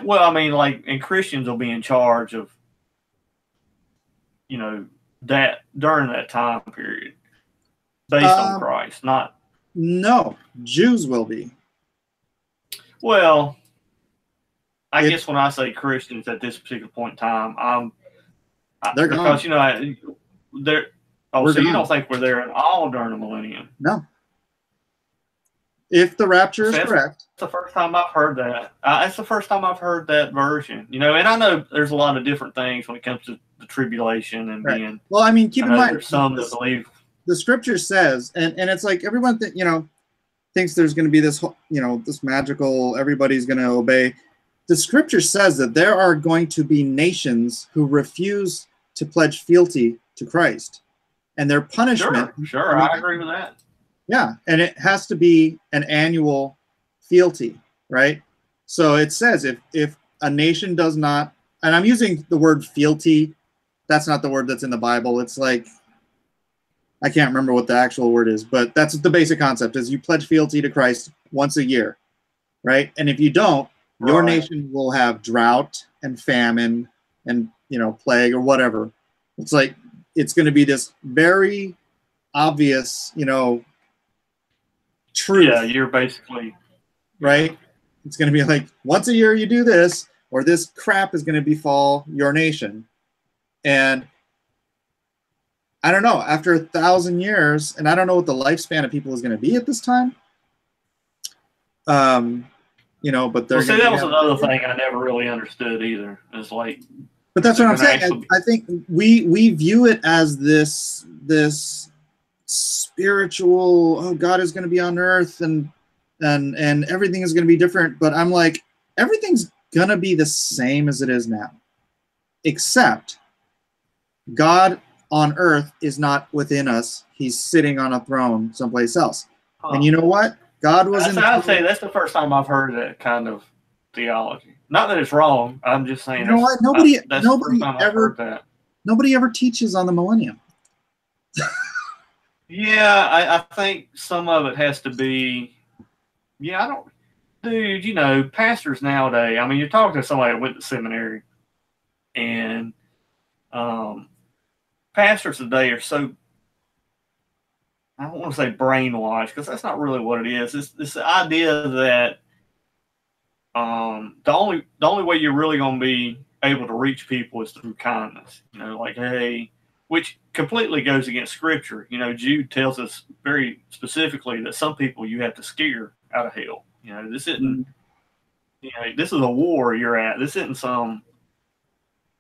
Well, I mean, and Christians will be in charge of, that during that time period, based on Christ, not. No, Jews will be. Well, I guess when I say Christians at this particular point in time, they're because gone. they're. Oh, so you don't think we're there at all during the millennium? No. If the rapture is correct. That's the first time I've heard that. That's the first time I've heard that version. And I know there's a lot of different things when it comes to the tribulation and being. Well, I mean, keep in mind, there's some that believe. The scripture says, and it's like everyone thinks there's going to be this, this magical, everybody's going to obey. The scripture says that there are going to be nations who refuse to pledge fealty to Christ. And their punishment. Sure, I agree with that. Yeah, and it has to be an annual fealty, right? So it says if a nation does not, and I'm using the word fealty, that's not the word that's in the Bible. It's like, I can't remember what the actual word is, but that's the basic concept is you pledge fealty to Christ once a year, right? And if you don't, your nation will have drought and famine and, plague or whatever. It's like, it's going to be this very obvious, truth. Yeah, you're basically. Right? It's going to be like, once a year you do this, or this crap is going to befall your nation. And I don't know, after 1,000 years, and I don't know what the lifespan of people is going to be at this time. But they're. That was another thing I never really understood either. It's like. But that's what I'm saying. I think we view it as this spiritual. Oh, God is going to be on earth, and everything is going to be different. But I'm like, everything's going to be the same as it is now, except God on earth is not within us. He's sitting on a throne someplace else. And you know what? God was. I'd say that's the first time I've heard that kind of theology. Not that it's wrong. I'm just saying. You know what? Nobody ever teaches on the millennium. Yeah, I think some of it has to be. Yeah, I don't. Dude, pastors nowadays. I mean, you're talking to somebody that went to seminary, and pastors today are so. I don't want to say brainwashed because that's not really what it is. It's this idea that. The only way you're really going to be able to reach people is through kindness. Hey, which completely goes against Scripture. Jude tells us very specifically that some people you have to scare out of hell. This isn't. This is a war you're at. This isn't some.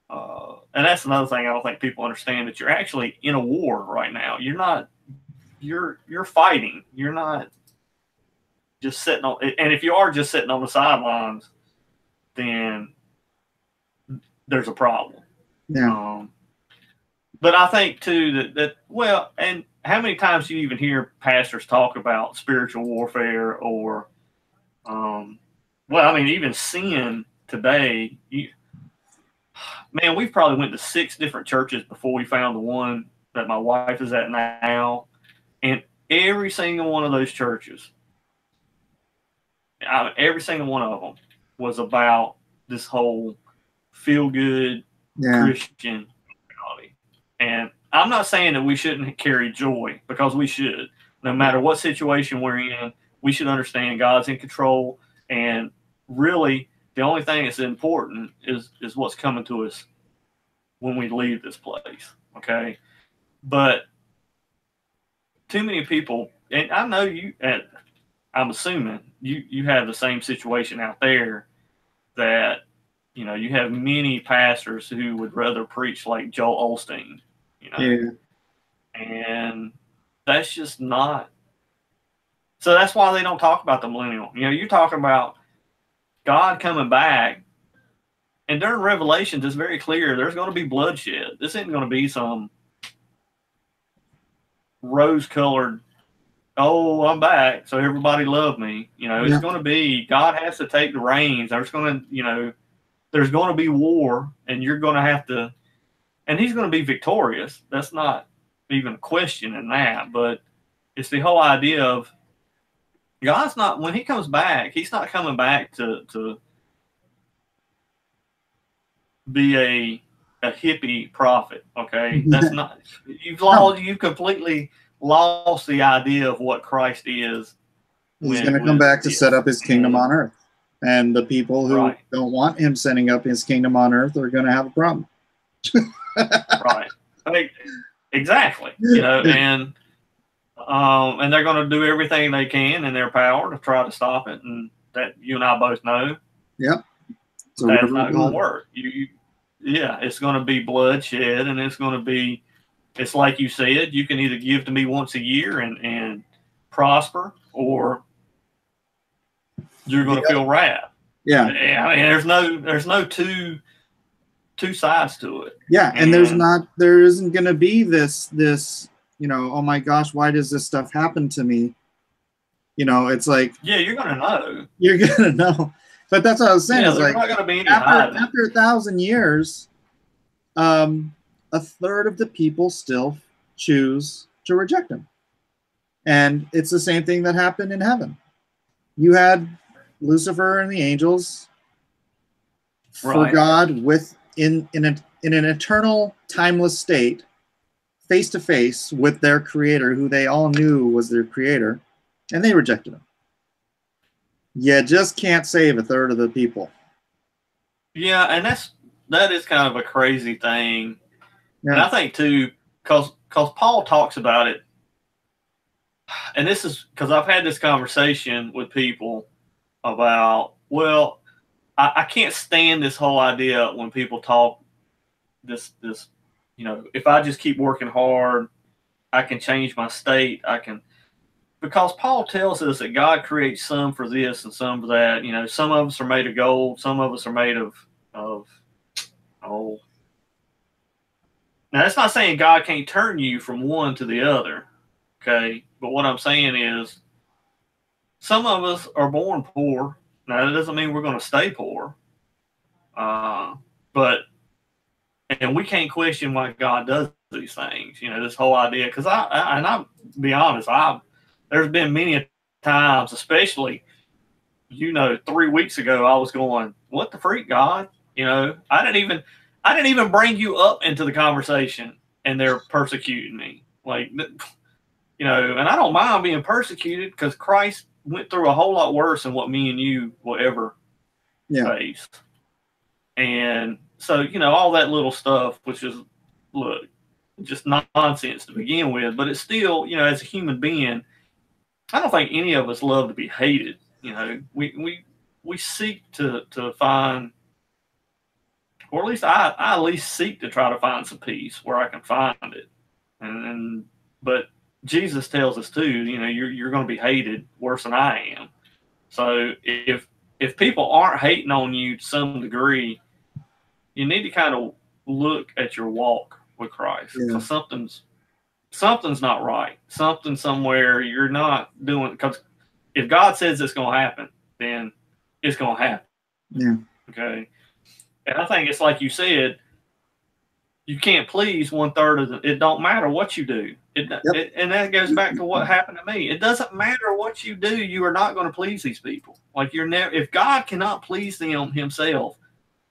And that's another thing I don't think people understand, that you're actually in a war right now. You're not. You're fighting. You're not. Just sitting on, and if you are just sitting on the sidelines, then there's a problem. Yeah. But I think too that and how many times do you even hear pastors talk about spiritual warfare or, even sin today? Man, we've probably went to 6 different churches before we found the one that my wife is at now, and every single one of those churches. Every single one of them was about this whole feel-good Christian mentality. And I'm not saying that we shouldn't carry joy, because we should. No matter what situation we're in, we should understand God's in control. And really the only thing that's important is what's coming to us when we leave this place. Okay. But too many people, and I know I'm assuming you have the same situation out there, that, you know, you have many pastors who would rather preach like Joel Osteen, you know, Yeah. and that's just not. So that's why they don't talk about the millennial. You know, you're talking about God coming back, and during Revelations, it's very clear there's going to be bloodshed. This isn't going to be some rose-colored, oh, I'm back, so everybody love me. You know, it's going to be, God has to take the reins. There's going to, you know, there's going to be war, and you're going to have to, and he's going to be victorious. That's not even a question in that, but it's the whole idea of God's not, when he comes back, he's not coming back to be a hippie prophet. Okay. That's not, you've completely lost the idea of what Christ is. He's going to come back to set up his kingdom on earth. And the people who don't want him setting up his kingdom on earth are going to have a problem. Right. I mean, exactly. You know, and they're going to do everything they can in their power to try to stop it. And that you and I both know. Yep. So that's not going to work. Yeah, it's going to be bloodshed, and it's going to be, it's like you said, you can either give to me once a year and prosper, or you're going to feel wrath. Yeah. I mean, there's no two sides to it. Yeah, and there isn't going to be this, you know, oh my gosh, why does this stuff happen to me? You know, it's like, yeah, you're going to know. You're going to know. But that's what I was saying. Yeah, is like, not going to be any after 1,000 years, a third of the people still choose to reject him. And it's the same thing that happened in heaven. You had Lucifer and the angels for God in an eternal, timeless state, face to face with their creator, who they all knew was their creator, and they rejected him. You just can't save a third of the people. Yeah, and that is kind of a crazy thing. Yeah. And I think too, because Paul talks about it, and this is because I've had this conversation with people about, well, I can't stand this whole idea when people talk this, you know, if I just keep working hard, I can change my state. Because Paul tells us that God creates some for this and some for that. You know, some of us are made of gold, some of us are made of Now, that's not saying God can't turn you from one to the other, okay? But what I'm saying is, some of us are born poor. Now, that doesn't mean we're going to stay poor. And we can't question why God does these things. You know, this whole idea, because I'll be honest, there's been many times, especially, you know, 3 weeks ago, I was going, what the freak, God? You know, I didn't even bring you up into the conversation, and they're persecuting me. Like, you know, and I don't mind being persecuted, because Christ went through a whole lot worse than what me and you will ever face. And so, you know, all that little stuff, which is, look, just nonsense to begin with, but it's still, you know, as a human being, I don't think any of us love to be hated. You know, we seek to find, or at least I at least seek to try to find some peace where I can find it. But Jesus tells us too, you know, you're going to be hated worse than I am. So if people aren't hating on you to some degree, you need to kind of look at your walk with Christ. So something's not right. Something somewhere you're not doing, because if God says it's going to happen, then it's going to happen. Yeah. Okay. And I think it's like you said, you can't please 1/3 of it. Don't matter what you do. And that goes back to what happened to me. It doesn't matter what you do. You are not going to please these people. Like, you're never, if God cannot please them himself,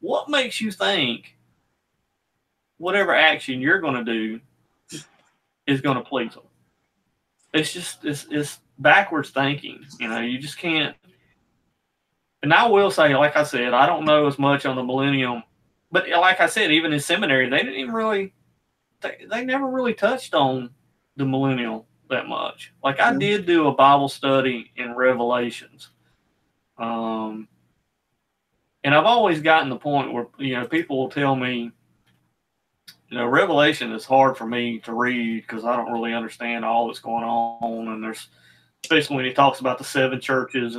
what makes you think whatever action you're going to do is going to please them? It's just, it's backwards thinking. You know, you just can't. And I will say, like I said, I don't know as much on the millennium, but like I said, even in seminary, they didn't even really, they never really touched on the millennial that much. Like I did do a Bible study in Revelations. And I've always gotten the point where, people will tell me, Revelation is hard for me to read because I don't really understand all that's going on. And there's, especially when he talks about the 7 churches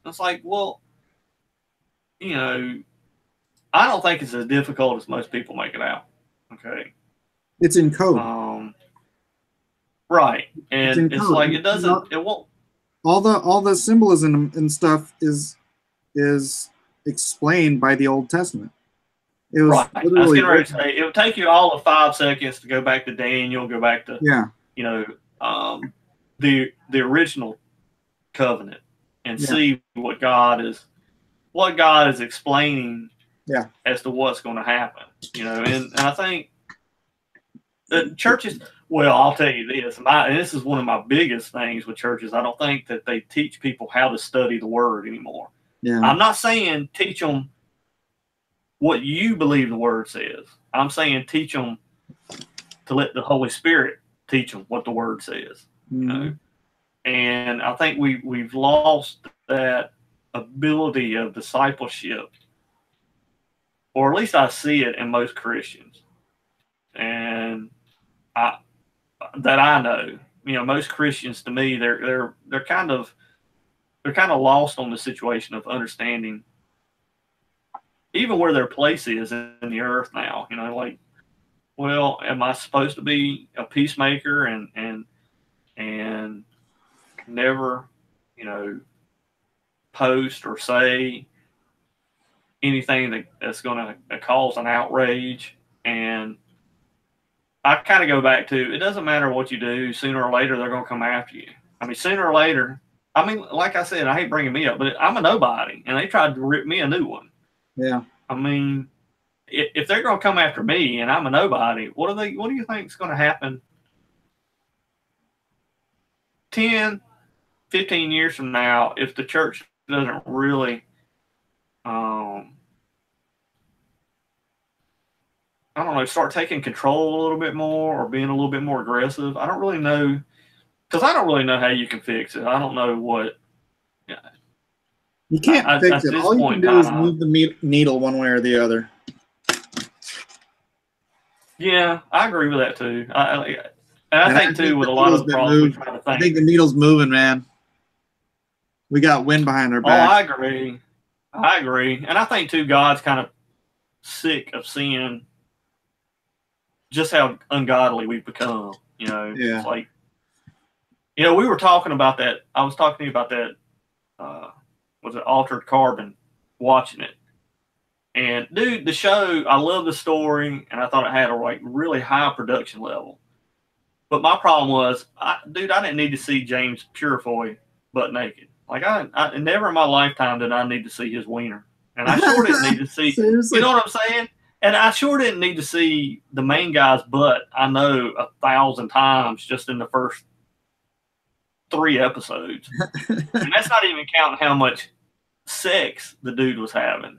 it's like, well, I don't think it's as difficult as most people make it out. Okay. It's in code. Right. And it's like, it doesn't, it won't. All the symbolism and stuff is explained by the Old Testament. It was right. I was getting ready to say, it would take you all of 5 seconds to go back to Daniel, go back to, the original covenant and see what God is explaining as to what's going to happen, and I think the churches, well, I'll tell you this, and this is one of my biggest things with churches. I don't think that they teach people how to study the word anymore. Yeah. I'm not saying teach them what you believe the word says. I'm saying teach them to let the Holy Spirit teach them what the word says. And I think we've lost that ability of discipleship, or at least I see it in most Christians. And I know, most Christians, to me, they're kind of lost on the situation of understanding even where their place is in the earth now. Like, well, am I supposed to be a peacemaker and never, post or say anything that's going to cause an outrage? And I kind of go back to, it doesn't matter what you do, sooner or later they're going to come after you. I mean, sooner or later, like I said, I hate bringing me up, but I'm a nobody, and they tried to rip me a new one. Yeah. I mean, if they're going to come after me and I'm a nobody, what do you think is going to happen 10, 15 years from now if the church doesn't really, I don't know, start taking control a little bit more or being a little bit more aggressive? I don't really know, because I don't really know how you can fix it. I don't know what. You can't fix it. All you can do is move the needle one way or the other. Yeah, I agree with that too. I think too, with a lot of the problems, I think the needle's moving, man. We got wind behind our back. Oh, I agree. And I think too, God's kind of sick of seeing just how ungodly we've become. It's like, we were talking about that. I was talking to you about that. Was it Altered Carbon? Watching it, and dude, the show, I love the story, and I thought it had a really high production level. But my problem was, I didn't need to see James Purefoy butt naked. Like I never in my lifetime did I need to see his wiener, and I sure didn't need to see. You know what I'm saying? And I sure didn't need to see the main guy's butt. I know 1,000 times just in the first 3 episodes, and that's not even counting how much sex the dude was having.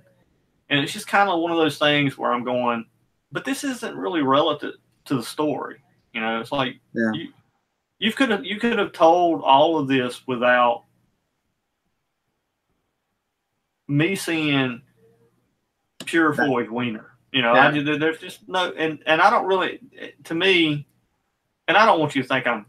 And it's just kind of one of those things where I'm going, but this isn't really relative to the story. It's like you could have told all of this without me seeing Purefoy's wiener. There's just no, and I don't really, to me, and I don't want you to think I'm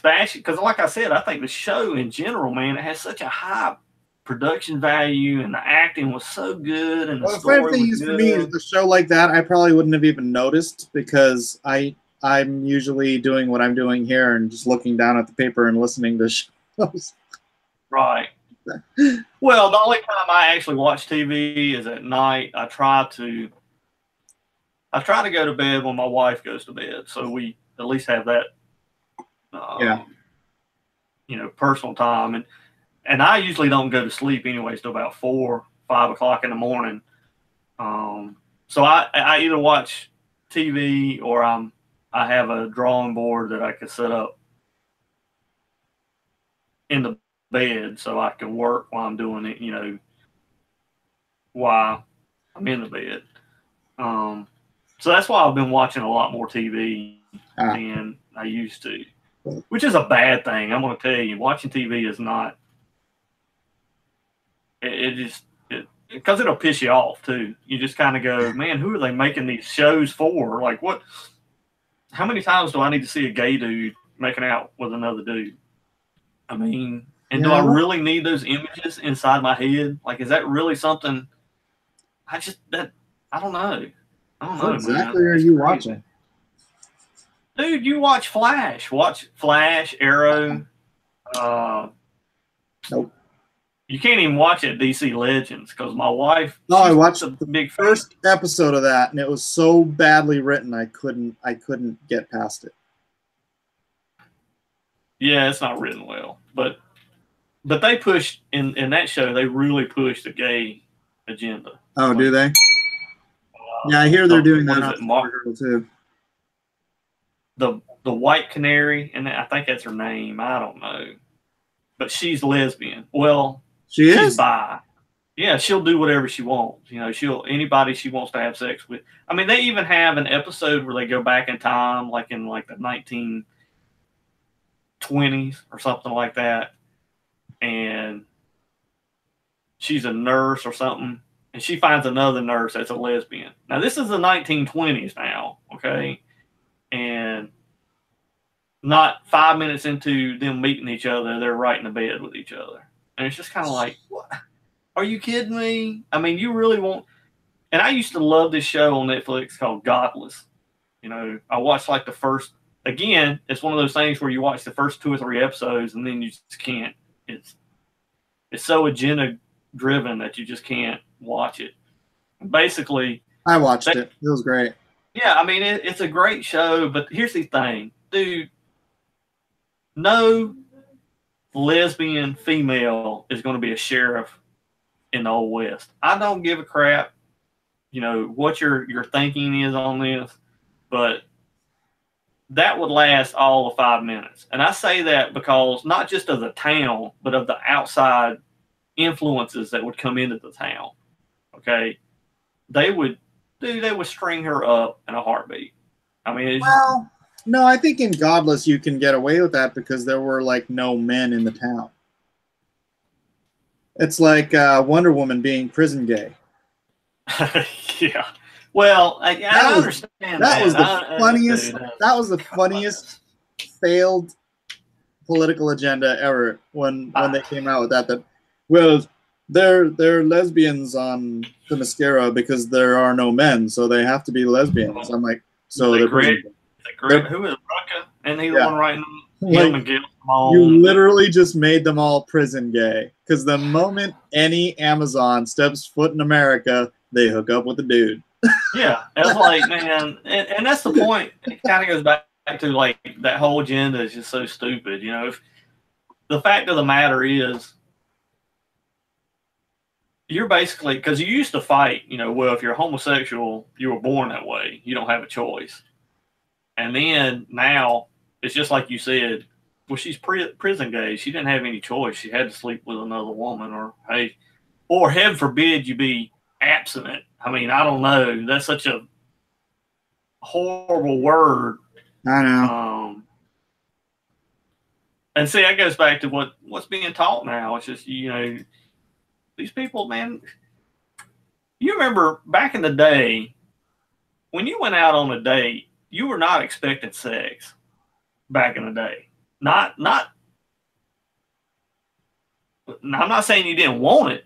bashing, because like I said, I think the show in general, man, it has such a high production value, and the acting was so good, and the story was good. For me, is the show like that, I probably wouldn't have even noticed, because I'm usually doing what I'm doing here and just looking down at the paper and listening to shows. Right. Well, the only time I actually watch TV is at night. I try to go to bed when my wife goes to bed, so we at least have that personal time. And I usually don't go to sleep anyways till about 4, 5 o'clock in the morning. So I either watch TV or I have a drawing board that I can set up in the bed so I can work while I'm doing it, you know, while I'm in the bed. So that's why I've been watching a lot more TV than I used to, which is a bad thing. I'm going to tell you, watching TV is not. Because it'll piss you off too. You just kind of go, man, who are they making these shows for? Like, what? How many times do I need to see a gay dude making out with another dude? I mean, and do I really need those images inside my head? Like, is that really something? I don't know. I don't know. What exactly are you watching? Dude, you watch Flash. Watch Flash, Arrow. Nope. You can't even watch it, DC Legends, because my wife. No, I watched the big first episode of that, and it was so badly written, I couldn't get past it. Yeah, it's not written well, but they push in that show. They really push the gay agenda. Oh, like, do they? Yeah, I hear they're doing that on Marvel too. The White Canary, and I think that's her name. I don't know, but she's lesbian. Well, she's bi. Yeah, she'll do whatever she wants. You know, anybody she wants to have sex with. I mean, they even have an episode where they go back in time, like in the 1920s or something like that, and she's a nurse or something. And she finds another nurse that's a lesbian. Now, this is the 1920s now, okay? And not 5 minutes into them meeting each other, they're right in the bed with each other. And it's just kind of like, what? Are you kidding me? I mean, you really want... And I used to love this show on Netflix called Godless. You know, I watched like the first... Again, it's one of those things where you watch the first 2 or 3 episodes and then you just can't. It's so agenda-driven that you just can't watch it. Basically, I watched it. It was great. Yeah, I mean, it's a great show, but here's the thing, dude. No lesbian female is going to be a sheriff in the Old West. I don't give a crap, you know, what your thinking is on this, but that would last all of 5 minutes. And I say that because not just of the town, but of the outside influences that would come into the town. Okay, they would string her up in a heartbeat. I mean, no, I think in Godless you can get away with that because there were like no men in the town. It's like Wonder Woman being prison gay. Yeah. Well, I understand that. Was the funniest. That was the funniest failed political agenda ever when they came out with that. That well. They're lesbians on the mascara because there are no men, so they have to be lesbians. I'm like, so they're who is Rucka? And he the one writing him and Gil? You literally just made them all prison gay because the moment any Amazon steps foot in America, they hook up with a dude. Yeah, it's like, man, and that's the point. It kind of goes back to like that whole agenda is just so stupid. You know, if the fact of the matter is. You're basically, because you used to fight, you know, well, if you're homosexual, you were born that way. You don't have a choice. And then now, it's just like you said, well, she's prison gay. She didn't have any choice. She had to sleep with another woman or heaven forbid you be abstinent. I mean, I don't know. That's such a horrible word. I know. And see, that goes back to what's being taught now. It's just, you know, these people, man, you remember back in the day when you went out on a date, you were not expecting sex back in the day. I'm not saying you didn't want it.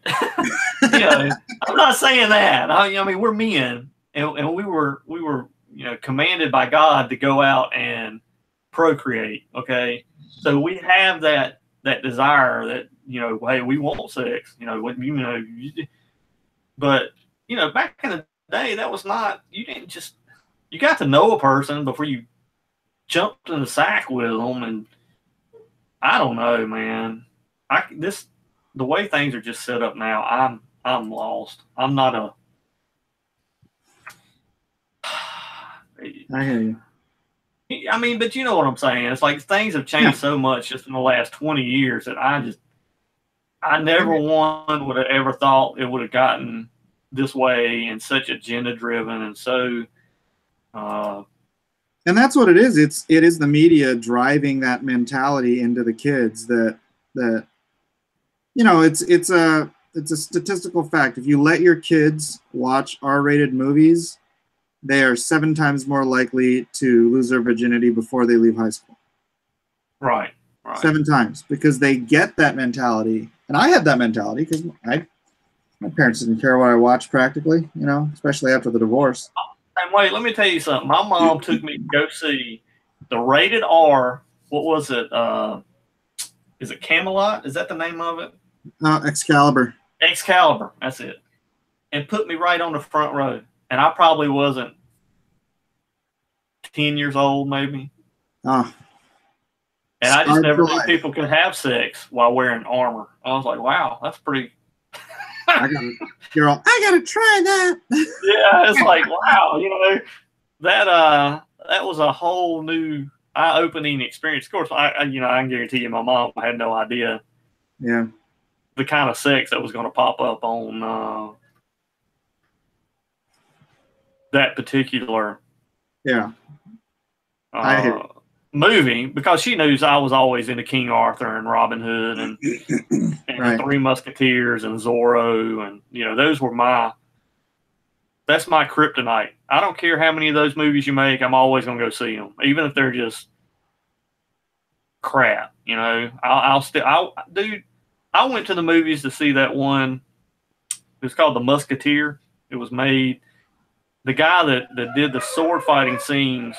You know, I'm not saying that. I mean, we're men and we were, you know, commanded by God to go out and procreate. Okay. So we have that desire that, you know, hey, we want sex, you know, but, you know, back in the day, that was not, you didn't just, you got to know a person before you jumped in the sack with them. And I don't know, man, the way things are just set up now, I'm lost. I'm not I hear you. I mean, but you know what I'm saying. It's like things have changed so much just in the last 20 years that I just, I never one would have ever thought it would have gotten this way and such agenda driven and so. And that's what it is. It is the media driving that mentality into the kids that it's a statistical fact. If you let your kids watch R-rated movies, they are 7 times more likely to lose their virginity before they leave high school. Right. 7 times, because they get that mentality. And I had that mentality because my parents didn't care what I watched practically, especially after the divorce. And wait, let me tell you something. My mom took me to go see the rated R. What was it? Is it Camelot? Is that the name of it? Excalibur. Excalibur. That's it. And put me right on the front row. And I probably wasn't 10 years old, maybe. Oh. And I just never knew people could have sex while wearing armor. I was like, wow, that's pretty. I gotta try that. Yeah, it's like, wow, that was a whole new eye-opening experience. Of course, I can guarantee you, my mom had no idea. Yeah. The kind of sex that was going to pop up on that particular movie, because she knows I was always into King Arthur and Robin Hood and the Three Musketeers and Zorro, and those were that's my kryptonite. I don't care how many of those movies you make, I'm always going to go see them, even if they're just crap. I went to the movies to see that one. It's called The Musketeer. It was made. The guy that did the sword fighting scenes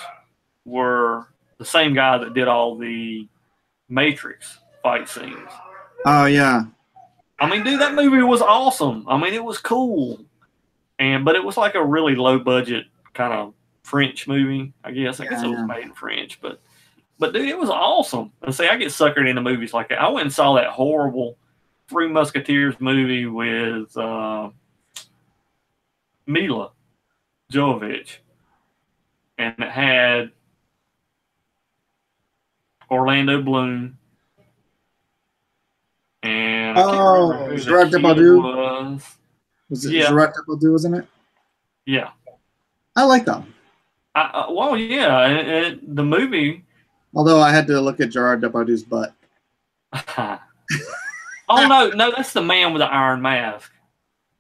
were the same guy that did all the Matrix fight scenes. Oh, yeah. I mean, dude, that movie was awesome. I mean, it was cool. But it was like a really low budget kind of French movie, I guess. I guess it was made in French. But dude, it was awesome. And see, I get suckered into movies like that. I went and saw that horrible Three Musketeers movie with Mila Jovovich. And it had Orlando Bloom, and Gerard Depardieu was it? Gerard Depardieu was in it. Yeah, I like that. Well, yeah, the movie. Although I had to look at Gerard Depardieu's butt. Oh no, that's the Man with the Iron Mask.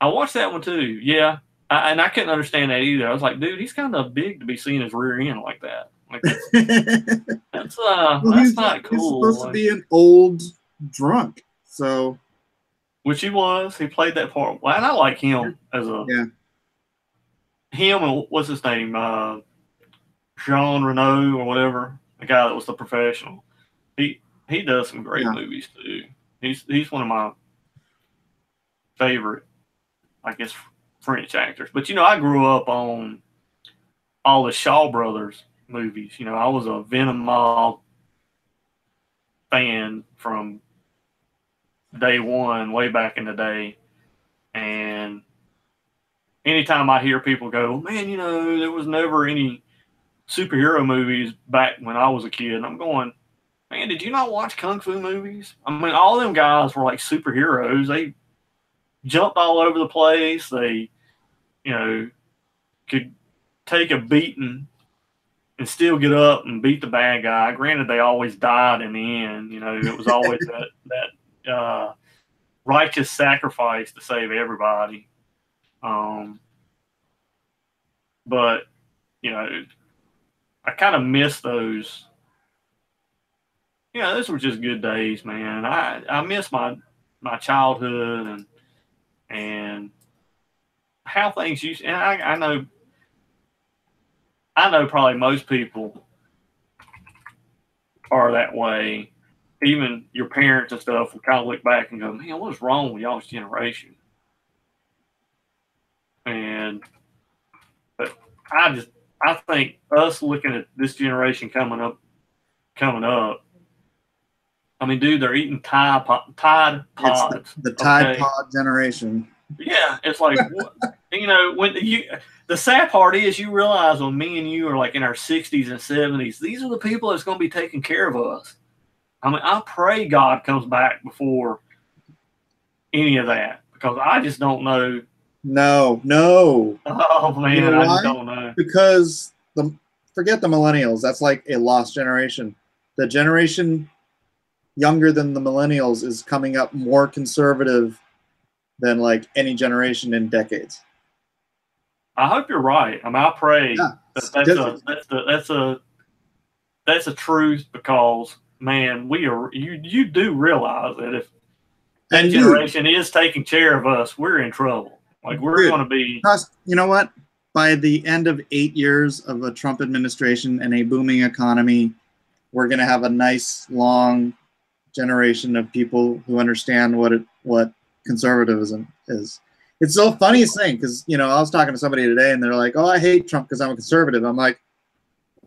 I watched that one too. Yeah, and I couldn't understand that either. I was like, dude, he's kind of big to be seeing his rear end like that. Like that's not cool. He's supposed to be an old drunk, so. Which he was. He played that part. Well, and I like him as him and what's his name, Jean Reno or whatever, the guy that was the professional. He does some great movies too. He's one of my favorite, I guess, French actors. But I grew up on all the Shaw Brothers movies. I was a Venom Mob fan from day one, way back in the day. And anytime I hear people go, man, there was never any superhero movies back when I was a kid, I'm going, man, did you not watch Kung Fu movies? I mean, all them guys were like superheroes. They jumped all over the place. They, could take a beating and still get up and beat the bad guy. Granted, they always died in the end. It was always that righteous sacrifice to save everybody. But I kind of miss those. Those were just good days, man. I miss my childhood and how things used. And I know probably most people are that way. Even your parents and stuff will kind of look back and go, man, what's wrong with y'all's generation? But I think us looking at this generation coming up. I mean, dude, they're eating Tide Pods. It's the Tide Pod generation. Yeah, it's like when the sad part is you realize when me and you are like in our 60s and 70s, these are the people that's going to be taking care of us. I mean, I pray God comes back before any of that because I just don't know. No. Oh man, you know I why? just don't know. Because forget the millennials. That's like a lost generation. The generation younger than the millennials is coming up more conservative than like any generation in decades. I hope you're right. I mean, I pray that's a truth because man, you do realize that if that generation is taking care of us, we're in trouble. Like we're going to be. You know what? By the end of 8 years of a Trump administration and a booming economy, we're going to have a nice long generation of people who understand what conservatism is. It's the funniest thing because I was talking to somebody today and they're like, "Oh, I hate Trump because I'm a conservative." I'm like,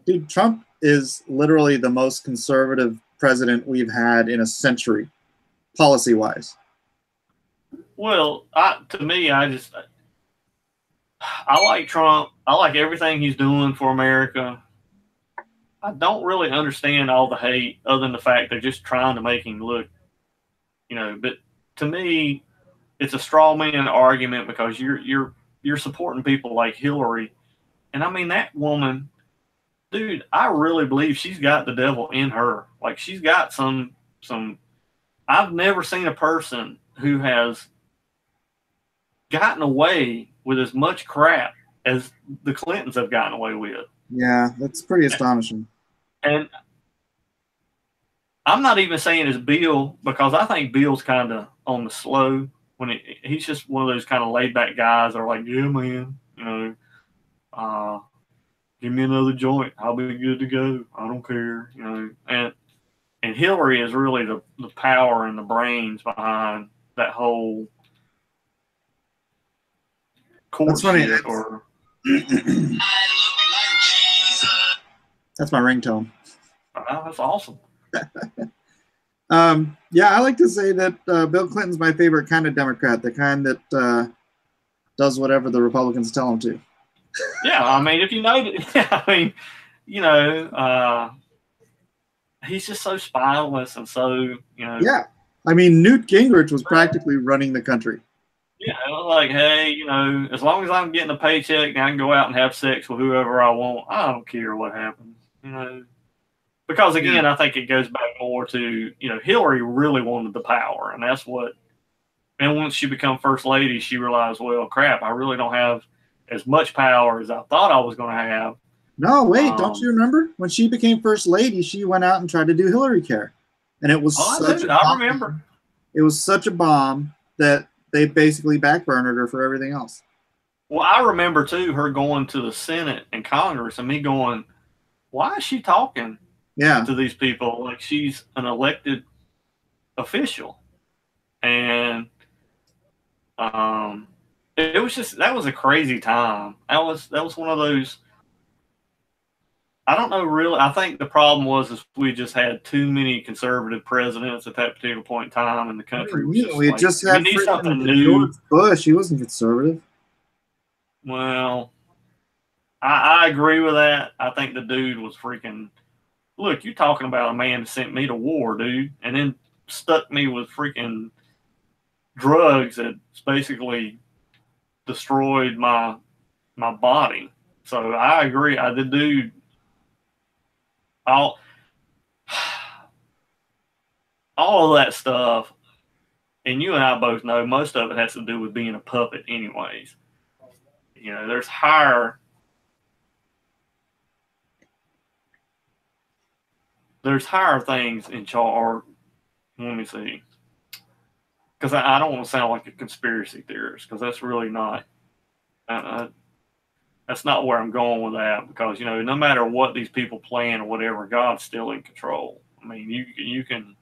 dude, Trump is literally the most conservative president we've had in a century, policy-wise. Well, to me, I like Trump. I like everything he's doing for America. I don't really understand all the hate other than the fact they're just trying to make him look, but to me, it's a straw man argument because you're supporting people like Hillary. And I mean, that woman, dude, I really believe she's got the devil in her. Like she's got some, I've never seen a person who has gotten away with as much crap as the Clintons have gotten away with. Yeah, that's pretty astonishing. And I'm not even saying it's Bill because I think Bill's kind of on the slow when he's just one of those kind of laid back guys that are like, yeah, man, give me another joint. I'll be good to go. I don't care, And Hillary is really the power and the brains behind that whole court shit. That's my ringtone. Oh, that's awesome. Yeah, I like to say that Bill Clinton's my favorite kind of Democrat, the kind that does whatever the Republicans tell him to. Yeah, I mean, if you know, I mean, he's just so spineless and so, Yeah, I mean, Newt Gingrich was practically running the country. Yeah, it was like, hey, as long as I'm getting a paycheck and I can go out and have sex with whoever I want, I don't care what happens, Because again, I think it goes back more to, Hillary really wanted the power, and that's what. And once she became first lady, she realized, well, crap, I really don't have as much power as I thought I was going to have. No, wait, don't you remember when she became first lady? She went out and tried to do Hillary care, and it was I remember. It was such a bomb that they basically backburnered her for everything else. Well, I remember too her going to the Senate and Congress, and me going, why is she talking? To these people like she's an elected official, and it was just that was a crazy time. That was one of those. I don't know really. I think the problem was we just had too many conservative presidents at that particular point in time, and the country was just we just had something new. George Bush, he wasn't conservative. Well, I agree with that. I think the dude was freaking. Look, you're talking about a man that sent me to war, dude, and then stuck me with freaking drugs that basically destroyed my body. So I agree. The dude, all of that stuff, and you and I both know most of it has to do with being a puppet anyways. There's higher things in charge. Let me see. Because I don't want to sound like a conspiracy theorist, because that's really not. That's not where I'm going with that. Because no matter what these people plan or whatever, God's still in control. I mean, you can,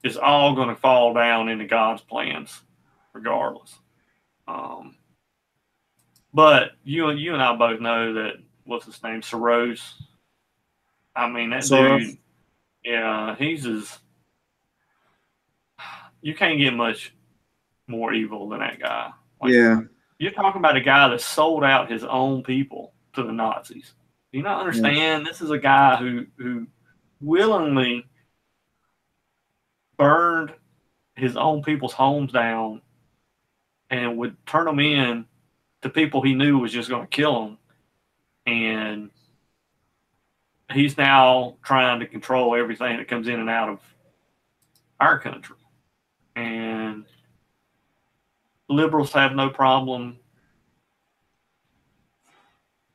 it's all going to fall down into God's plans, regardless. But you and I both know that. What's his name? Soros. I mean, that dude, yeah, you can't get much more evil than that guy. Like, you're talking about a guy that sold out his own people to the Nazis. Do you not understand? This is a guy who willingly burned his own people's homes down and would turn them in to people he knew was just going to kill them. And he's now trying to control everything that comes in and out of our country. And liberals have no problem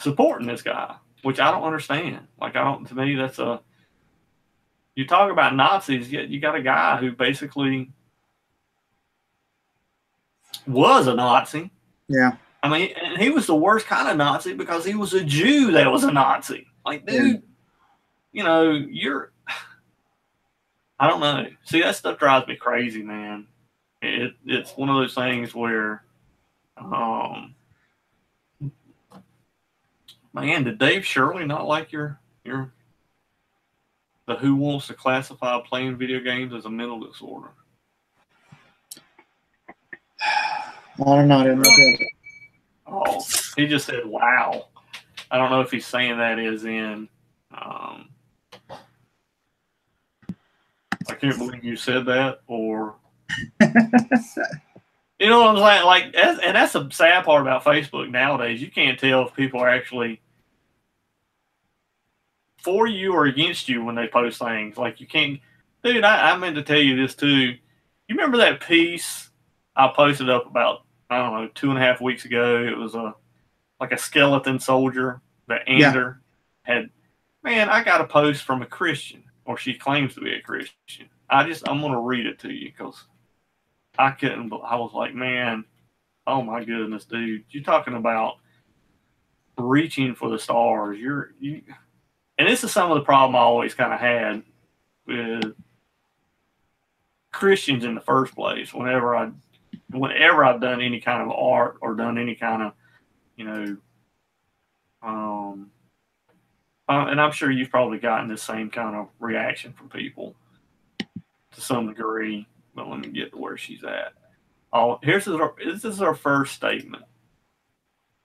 supporting this guy, which I don't understand. Like, to me, that's you talk about Nazis, yet you got a guy who basically was a Nazi. Yeah. I mean, and he was the worst kind of Nazi because he was a Jew that was a Nazi. Like, dude, you know, I don't know. See, that stuff drives me crazy, man. It's one of those things where, man, did Dave Shirley not like your the Who Wants to Classify Playing Video Games as a Mental Disorder? I don't know. I didn't look at it. Oh, he just said, wow. I don't know if he's saying that as in, I can't believe you said that, or, you know what I'm saying? Like, and that's the sad part about Facebook nowadays. You can't tell if people are actually for you or against you when they post things. Like, you can't, dude, I meant to tell you this too. You remember that piece I posted up about, I don't know, 2.5 weeks ago? It was like a skeleton soldier that Ander had. Man, I got a post from a Christian, or she claims to be a Christian. I'm going to read it to you because I was like, man, oh my goodness, dude. You're talking about reaching for the stars. And this is some of the problem I always kind of had with Christians in the first place. Whenever I've done any kind of art or done any kind of, you know, and I'm sure you've probably gotten the same kind of reaction from people to some degree. But let me get to where she's at. This is our first statement.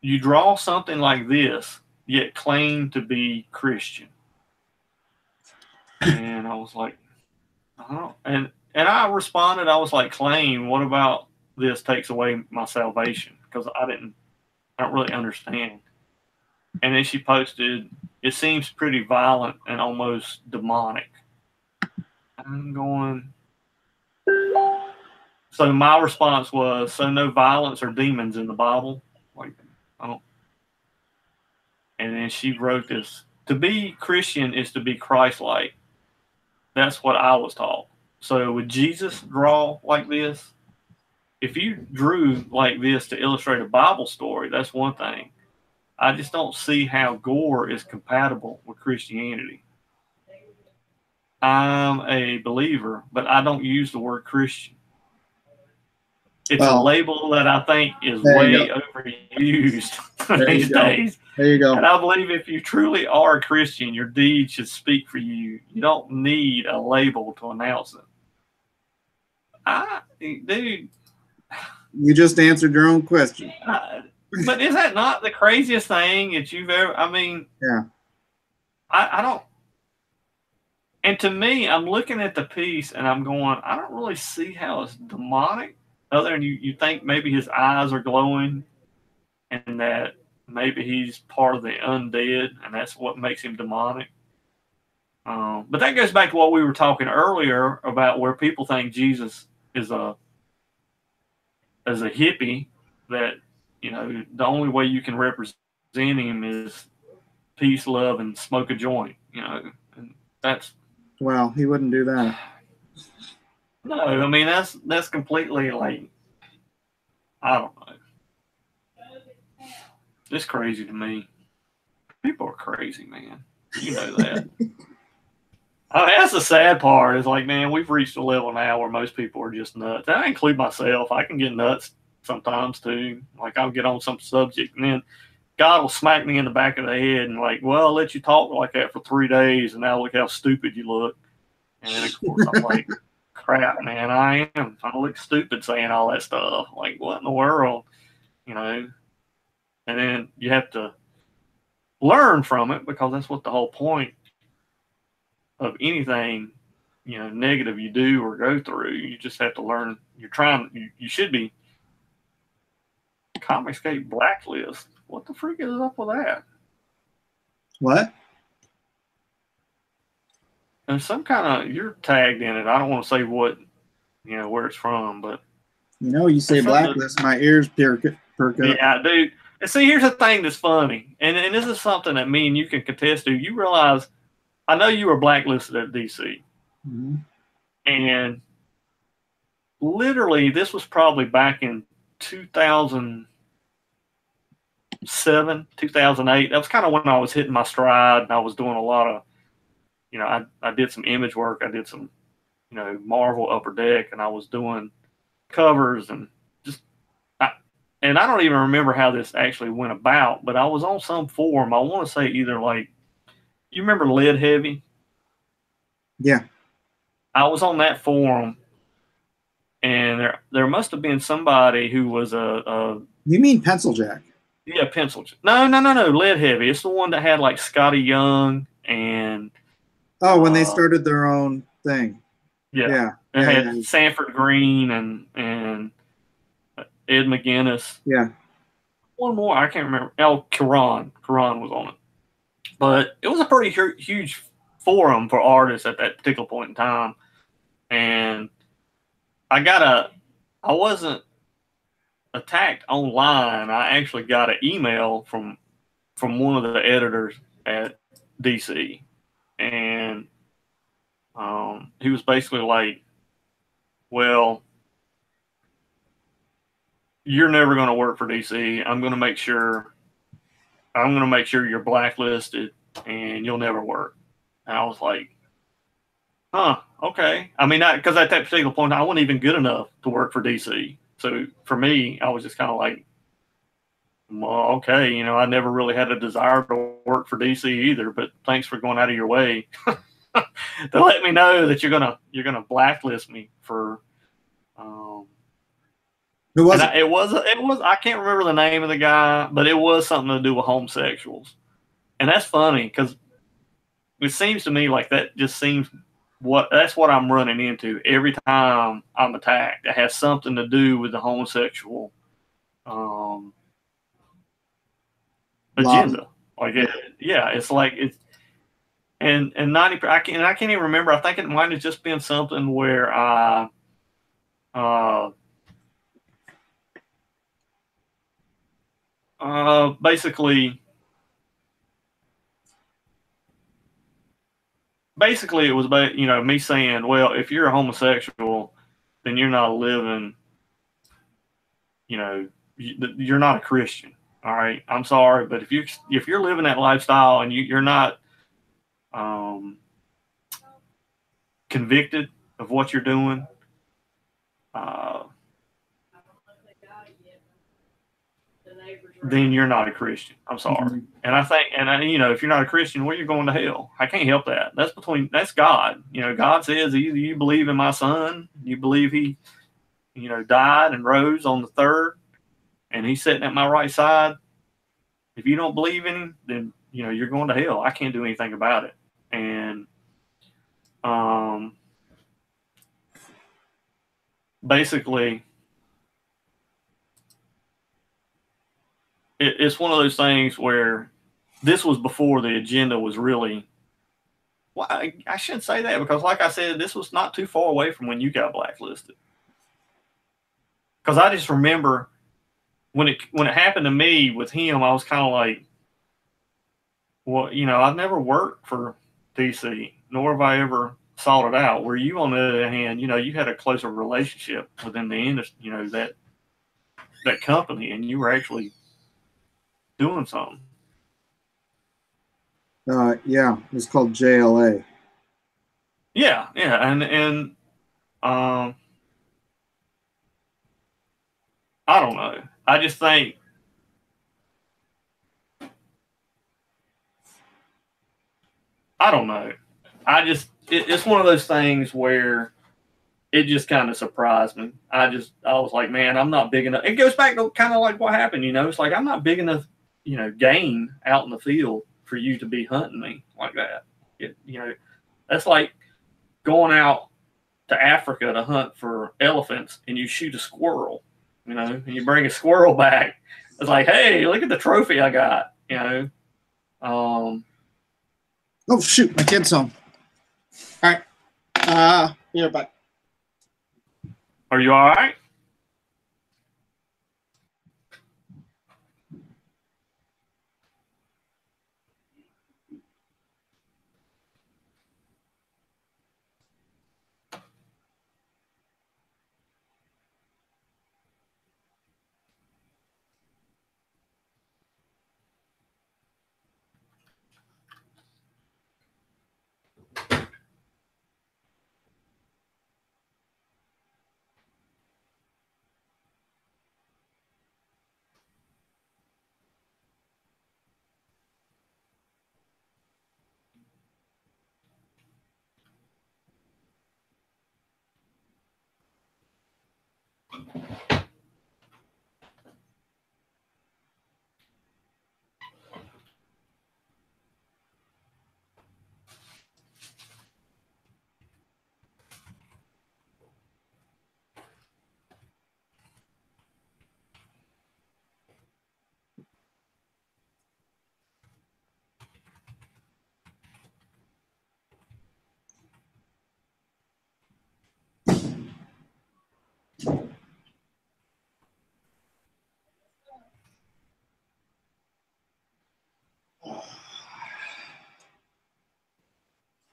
You draw something like this, yet claim to be Christian. And I was like, oh. And I responded, I was like, claim, what about this takes away my salvation? Because I don't really understand. And then she posted, it seems pretty violent and almost demonic. I'm going. So my response was, so no violence or demons in the Bible? Like, I don't. And then she wrote this, to be Christian is to be Christ-like. That's what I was taught. So would Jesus draw like this? If you drew like this to illustrate a Bible story, that's one thing. I just don't see how gore is compatible with Christianity. I'm a believer, but I don't use the word Christian. It's a label that I think is way overused these days. There you go. And I believe if you truly are a Christian, your deeds should speak for you. You don't need a label to announce it. Dude. You just answered your own question. But is that not the craziest thing that you've ever, I mean, yeah. I don't, and to me, I'm looking at the piece and I'm going, I don't really see how it's demonic, other than you think maybe his eyes are glowing and that maybe he's part of the undead and that's what makes him demonic. But that goes back to what we were talking earlier about where people think Jesus is a hippie, that, you know, the only way you can represent him is peace, love, and smoke a joint, you know, and that's. Well, he wouldn't do that. No, I mean, that's completely like, I don't know. It's crazy to me. People are crazy, man. You know that. I mean, that's the sad part. Is like, man, we've reached a level now where most people are just nuts. I include myself. I can get nuts sometimes too. Like, I'll get on some subject and then God will smack me in the back of the head and like, well, I'll let you talk like that for 3 days and now look how stupid you look. And then of course I'm like, crap, man, I look stupid saying all that stuff. Like, what in the world? You know? And then you have to learn from it, because that's what the whole point of anything negative you do or go through. You just have to learn. You should be. Comicscape blacklist. What the freak is up with that? What? There's some kind of, you're tagged in it. I don't want to say what, where it's from, but you say blacklist, my ears perk up. Yeah, dude. And see, here's the thing that's funny, and this is something that me and you can contest to. You realize, I know you were blacklisted at DC, and literally, this was probably back in 2007, 2008. That was kind of when I was hitting my stride, and I was doing a lot of, I did some image work. I did some, Marvel Upper Deck, and I was doing covers and and I don't even remember how this actually went about, but I was on some forum. I want to say either you remember Lead Heavy? Yeah. I was on that forum, and there must have been somebody who was a You mean Pencil Jack? Yeah, Pencil Jack. No, Lead Heavy. It's the one that had like Scotty Young and when they started their own thing. Yeah. It had Sanford Green and Ed McGuinness. Yeah. One more, I can't remember. Karan was on it. But it was a pretty huge forum for artists at that particular point in time. And I wasn't attacked online. I actually got an email from one of the editors at DC. And he was basically like, well, you're never going to work for DC. I'm going to make sure you're blacklisted and you'll never work. And I was like, okay. I mean, because at that particular point, I wasn't even good enough to work for DC. So for me, I was just kind of like, well, okay, I never really had a desire to work for DC either, but thanks for going out of your way to let me know that you're gonna blacklist me for Who was it? It was I can't remember the name of the guy, but it was something to do with homosexuals. And that's funny because it seems to me like that's what I'm running into every time I'm attacked. It has something to do with the homosexual agenda. Like it's like it's and 90%. I can't even remember. I think it might have just been something where I basically it was about, me saying, well, if you're a homosexual, then you're not living, you're not a Christian. All right. I'm sorry. But if you're living that lifestyle and you're not convicted of what you're doing, then you're not a Christian. I'm sorry. And I think, if you're not a Christian, well, you're going to hell. I can't help that. That's God. God says, either you believe in my son, you believe he, died and rose on the third, and he's sitting at my right side. If you don't believe in him, then, you're going to hell. I can't do anything about it. And, basically, it's one of those things where this was before the agenda was really, well, I shouldn't say that because like I said, this was not too far away from when you got blacklisted. Because I just remember when it happened to me with him, I was kind of like, well, I've never worked for DC, nor have I ever sought it out. Where you, on the other hand, you had a closer relationship within the industry, that company, and you were actually doing something. Yeah, it's called JLA. Yeah, and I don't know. I just think I don't know. It's one of those things where it just kind of surprised me. I was like, man, I'm not big enough. It goes back to kind of like what happened, it's like I'm not big enough, game out in the field for you to be hunting me like that. That's like going out to Africa to hunt for elephants and you shoot a squirrel, you know, and you bring a squirrel back. It's like, hey, look at the trophy I got, you know. Oh shoot, my kid's home. All right. Here, bye. Are you all right?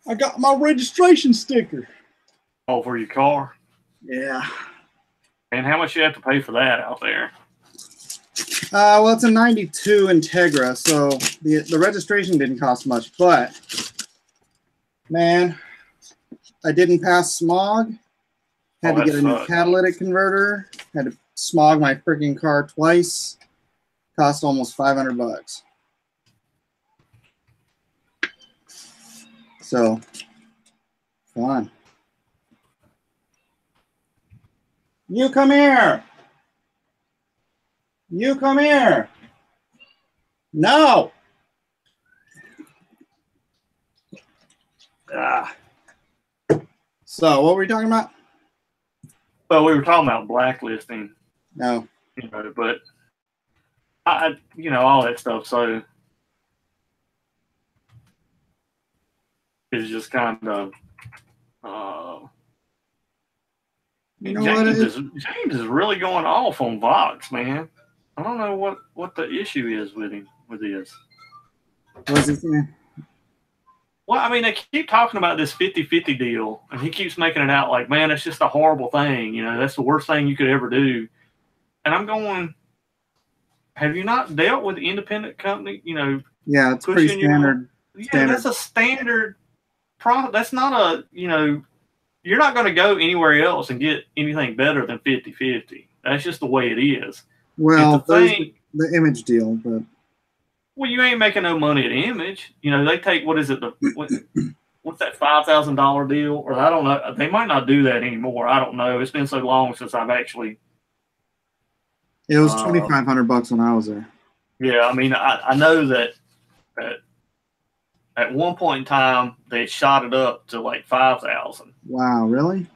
I got my registration sticker. Oh, for your car? Yeah. And how much you have to pay for that out there? Well, it's a 92 Integra, so the registration didn't cost much, but man, I didn't pass smog. Had to get a new catalytic converter. Had to smog my freaking car twice. Cost almost $500. So, fun. You come here. You come here. No. So, what were we talking about? Well, we were talking about blacklisting. No. You know, but you know, all that stuff. So it's just kind of, you know James is really going off on Vox, man. I don't know what the issue is with him with this. What is he saying? Well, I mean, they keep talking about this 50-50 deal, and he keeps making it out like, man, it's just a horrible thing. You know, that's the worst thing you could ever do. And I'm going, have you not dealt with the independent company? You know, yeah, it's pretty standard. Yeah, that's a standard product. That's not a, you know, you're not going to go anywhere else and get anything better than 50-50. That's just the way it is. Well, the image deal, but. Well, you ain't making no money at Image. You know, they take, what is it, what's that $5,000 deal? Or I don't know. They might not do that anymore. I don't know. It's been so long since I've actually. It was $2,500 when I was there. Yeah, I mean, I know that at one point in time they shot it up to like 5,000. Wow, really?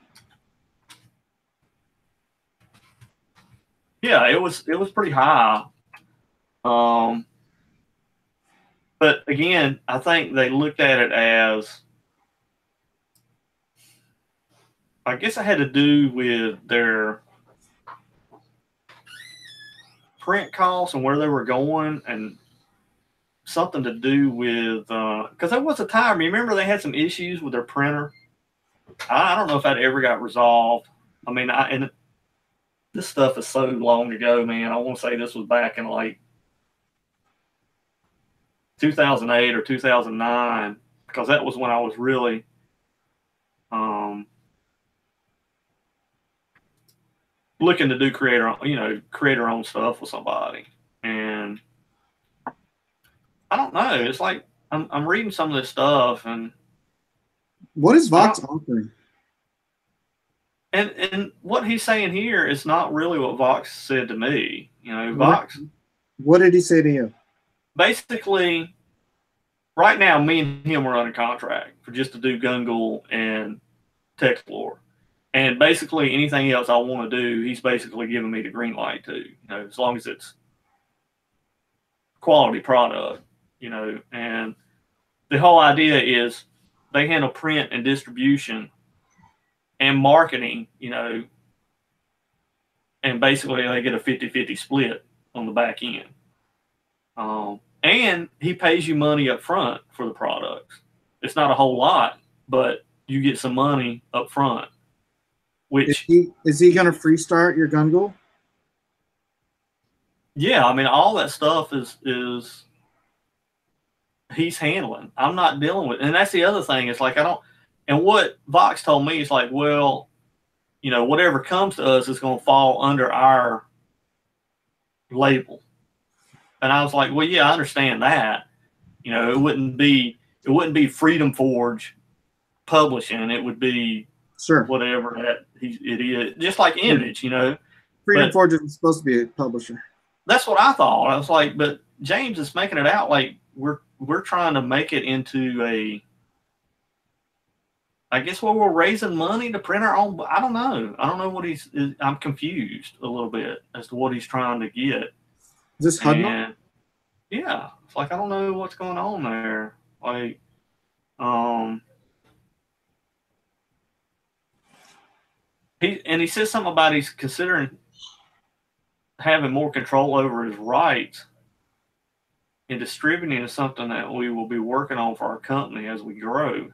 Yeah, it was pretty high. But again, I think they looked at it as, I guess it had to do with their print costs and where they were going, and something to do with, because there was a time, remember they had some issues with their printer? I don't know if that ever got resolved. I mean, and this stuff is so long ago, man. I want to say this was back in like 2008 or 2009, because that was when I was really looking to do creator own stuff with somebody. And I don't know, it's like I'm reading some of this stuff, and what is Vox offering? And what he's saying here is not really what Vox said to me. You know, Vox. What did he say to you? Basically, right now, me and him are on a contract for just to do Gungle and Texplore. And basically anything else I want to do, he's basically giving me the green light to, you know, as long as it's quality product, you know. And the whole idea is they handle print and distribution and marketing, you know, and basically they get a 50-50 split on the back end. And he pays you money up front for the products. It's not a whole lot, but you get some money up front. Which is he going to free start your gun goal? Yeah, I mean, all that stuff is he's handling. I'm not dealing with, and that's the other thing. It's like I don't. And what Vox told me is like, well, you know, whatever comes to us is going to fall under our label. And I was like, well, yeah, I understand that. You know, it wouldn't be Freedom Forge Publishing. It would be whatever that it is, just like Image, you know. Freedom Forge is supposed to be a publisher. That's what I thought. I was like, but James is making it out like we're trying to make it into a. I guess we're raising money to print our own. I don't know. I don't know what I'm confused a little bit as to what he's trying to get. Is this Hudnall? Yeah, it's like I don't know what's going on there. Like, he says something about he's considering having more control over his rights and distributing is something that we will be working on for our company as we grow.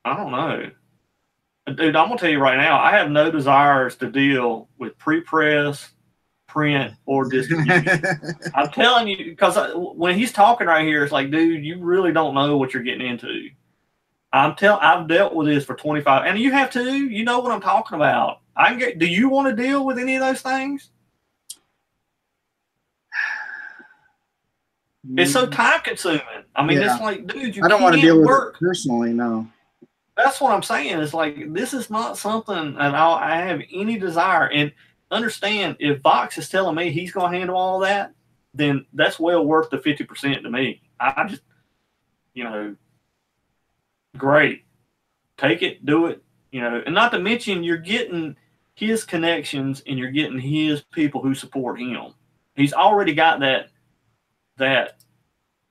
I don't know. Dude, I'm going to tell you right now, I have no desires to deal with pre-press, print, or distribution. I'm telling you, because when he's talking right here, it's like, dude, you really don't know what you're getting into. I've dealt with this for 25, and you have too. You know what I'm talking about. Do you want to deal with any of those things? It's so time consuming. I mean, it's like, dude, I don't want to deal with it personally. No, that's what I'm saying. It's like, this is not something that I have any desire. And understand, if Vox is telling me he's going to handle all that, then that's well worth the 50% to me. I just, you know, great, take it, do it, you know. And not to mention, you're getting his connections and you're getting his people who support him. He's already got that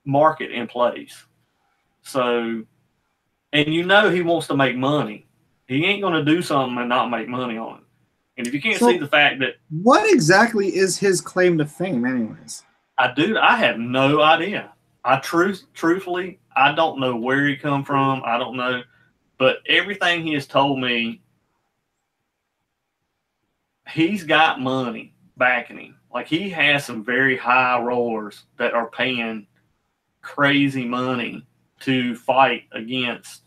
market in place. So, and you know he wants to make money. He ain't going to do something and not make money on it. And if you can't see the fact that... What exactly is his claim to fame anyways? I have no idea. Truthfully, I don't know where he come from. I don't know. But everything he has told me, he's got money backing him. Like, he has some very high rollers that are paying crazy money to fight against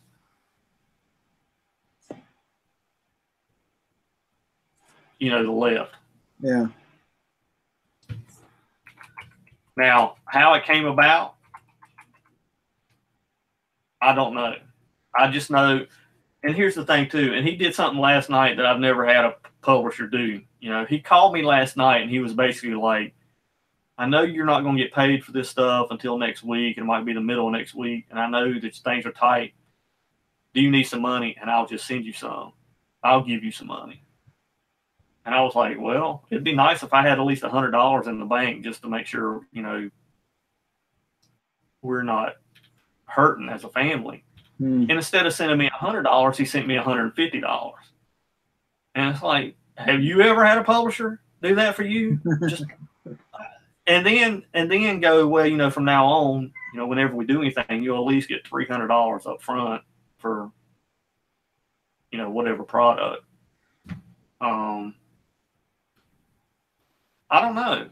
the left. Yeah. Now, how it came about, I don't know. I just know, and here's the thing too, and he did something last night that I've never had a publisher do. You know, he called me last night and he was basically like, I know you're not going to get paid for this stuff until next week. It might be the middle of next week. And I know that things are tight. Do you need some money? And I'll just send you some. I'll give you some money. And I was like, well, it'd be nice if I had at least $100 in the bank just to make sure, you know, we're not hurting as a family. And instead of sending me $100, he sent me $150. And it's like, have you ever had a publisher do that for you? Just, and then go, well, you know, from now on, you know, whenever we do anything, you'll at least get $300 up front for, you know, whatever product. I don't know.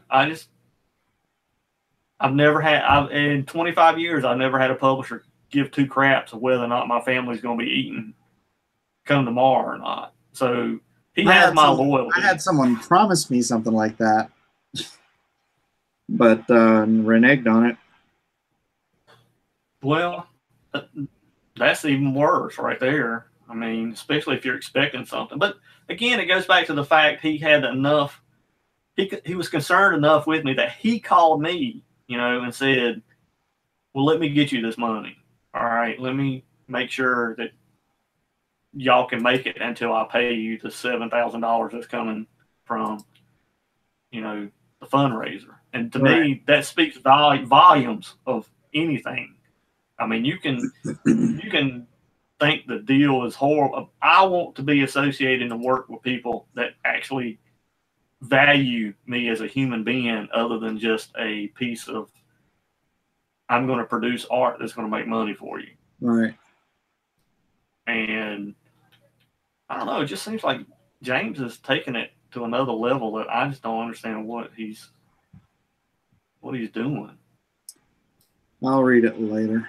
In 25 years, I've never had a publisher give two craps of whether or not my family's going to be eating come tomorrow or not. So he has my loyalty. I had someone promise me something like that, but reneged on it. Well, that's even worse right there. I mean, especially if you're expecting something. But again, it goes back to the fact he had enough. He was concerned enough with me that he called me, you know, and said, well, let me get you this money. All right, let me make sure that y'all can make it until I pay you the $7,000 that's coming from, you know, the fundraiser. And to me, that speaks volumes of anything. I mean, you can think the deal is horrible. I want to be associated and work with people that actually value me as a human being, other than just a piece of, I'm going to produce art that's going to make money for you. Right. And I don't know, it just seems like James is taking it to another level that I just don't understand what he's doing. I'll read it later.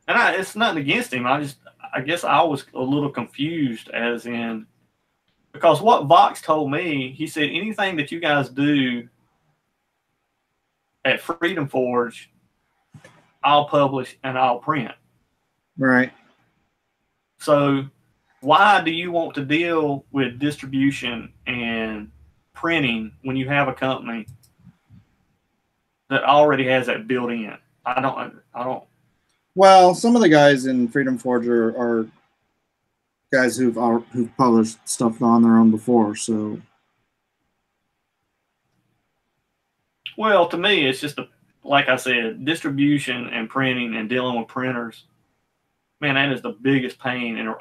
And it's nothing against him. I guess I was a little confused, as in, because what Vox told me, he said anything that you guys do at Freedom Forge, I'll publish and I'll print. Right. So why do you want to deal with distribution and printing when you have a company that already has that built in? I don't. Well, some of the guys in Freedom Forge are guys who've published stuff on their own before. So, well, to me, it's just like I said, distribution and printing and dealing with printers. Man, that is the biggest pain. And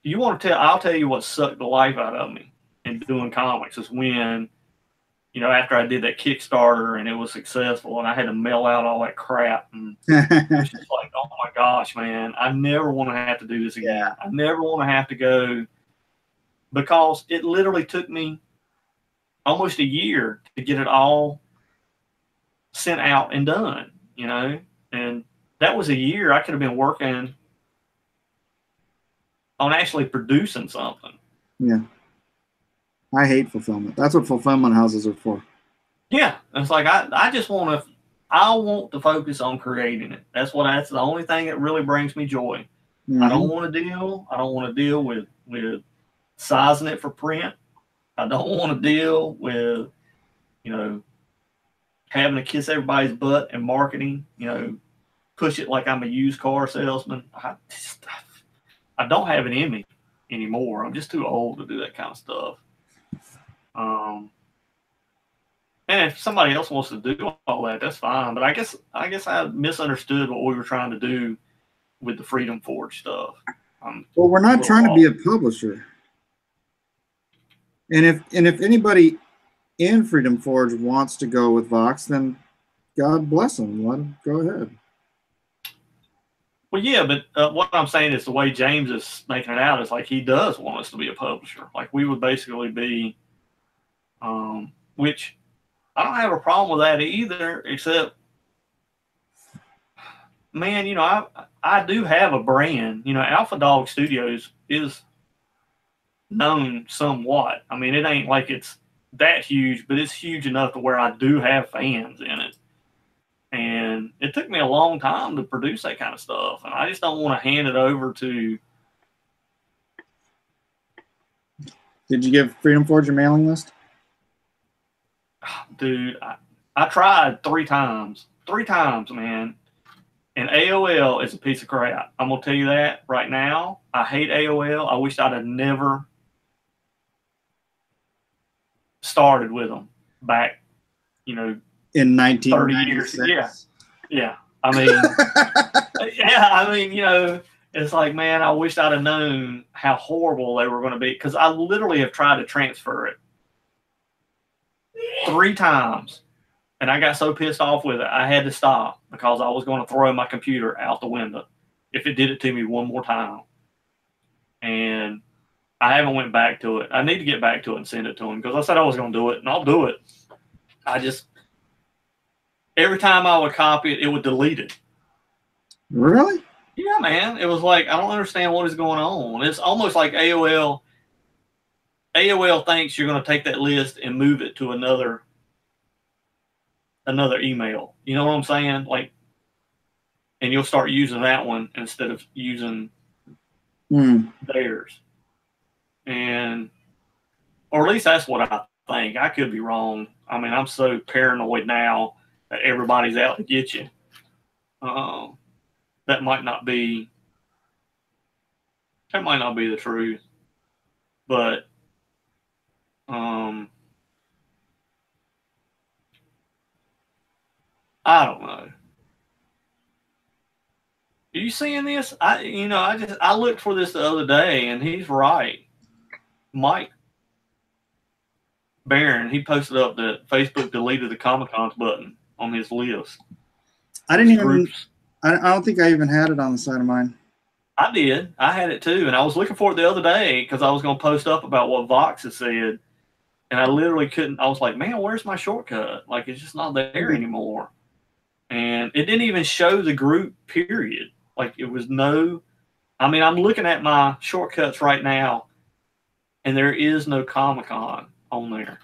you want to tell? I'll tell you what sucked the life out of me in doing comics is when, you know, after I did that Kickstarter and it was successful and I had to mail out all that crap, and it's just like, oh my gosh, man, I never want to have to do this again. Yeah. I never want to have to go, because it literally took me almost a year to get it all sent out and done, you know, and that was a year I could have been working on actually producing something. Yeah. I hate fulfillment. That's what fulfillment houses are for. Yeah. It's like, I just want to focus on creating it. That's the only thing that really brings me joy. Mm-hmm. I don't want to deal with sizing it for print. I don't want to deal with, you know, having to kiss everybody's butt and marketing, you know, push it like I'm a used car salesman. I don't have it in me anymore. I'm just too old to do that kind of stuff. And if somebody else wants to do all that, that's fine. But I guess I misunderstood what we were trying to do with the Freedom Forge stuff. Well, we're not trying to be a publisher. And if anybody in Freedom Forge wants to go with Vox, then God bless them. Let them go ahead. Well, yeah, but what I'm saying is the way James is making it out is like he does want us to be a publisher. Like we would basically be, which I don't have a problem with that either, except, man, you know, I do have a brand. You know, Alpha Dog Studios is known somewhat. I mean, it ain't like it's that huge, but it's huge enough to where I do have fans in it. And it took me a long time to produce that kind of stuff. And I just don't want to hand it over to. Did you give Freedom Forge your mailing list? Dude, I tried 3 times. 3 times, man. And AOL is a piece of crap. I'm going to tell you that right now. I hate AOL. I wish I'd have never started with them back, you know, in 30 years. Yeah. I mean, you know, it's like, man, I wish I'd have known how horrible they were going to be, because I literally have tried to transfer it 3 times, and I got so pissed off with it, I had to stop, because I was going to throw my computer out the window if it did it to me one more time. And I haven't went back to it. I need to get back to it and send it to him, because I said I was going to do it, and I'll do it. Every time I would copy it, it would delete it. Really? Yeah, man. It was like, I don't understand what is going on. It's almost like AOL thinks you're going to take that list and move it to another email. You know what I'm saying? Like, and you'll start using that one instead of using theirs. And, or at least that's what I think. I could be wrong. I mean, I'm so paranoid now that everybody's out to get you. That might not be That might not be the truth, but I don't know. Are you seeing this? I looked for this the other day, and he's right. Mike Barron, he posted up that Facebook deleted the Comic-Cons button on his list. I didn't even. I don't think I even had it on the side of mine. I did. I had it too, and I was looking for it the other day because I was going to post up about what Vox had said, and I literally couldn't. I was like, man, where's my shortcut? Like, it's just not there anymore. And it didn't even show the group, period. Like, it was no. I mean, I'm looking at my shortcuts right now, and there is no Comic-Con on there.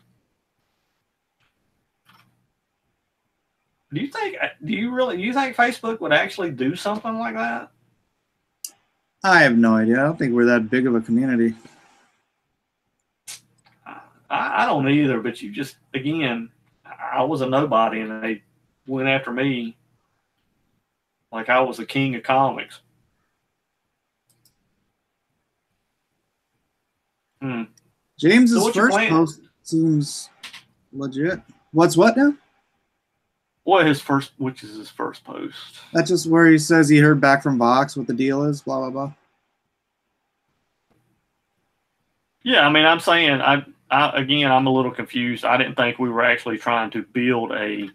Do you think Facebook would actually do something like that? I have no idea. I don't think we're that big of a community. I don't either, but you just, again, I was a nobody, and they went after me like I was the king of comics. James's first post seems legit. What's what now? Which is his first post? That's just where he says he heard back from Vox what the deal is, blah, blah, blah. Yeah, I mean, I'm saying, again, I'm a little confused. I didn't think we were actually trying to build a...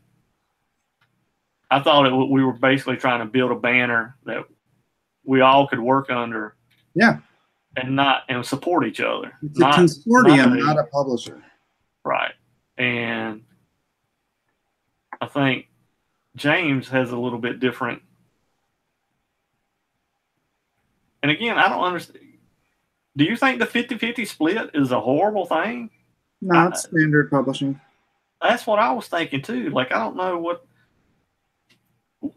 I thought we were basically trying to build a banner that we all could work under. Yeah. And support each other. It's a consortium, not a publisher. Right. And I think James has a little bit different. And again, I don't understand. Do you think the 50-50 split is a horrible thing? No, it's standard publishing. That's what I was thinking too. Like, I don't know what.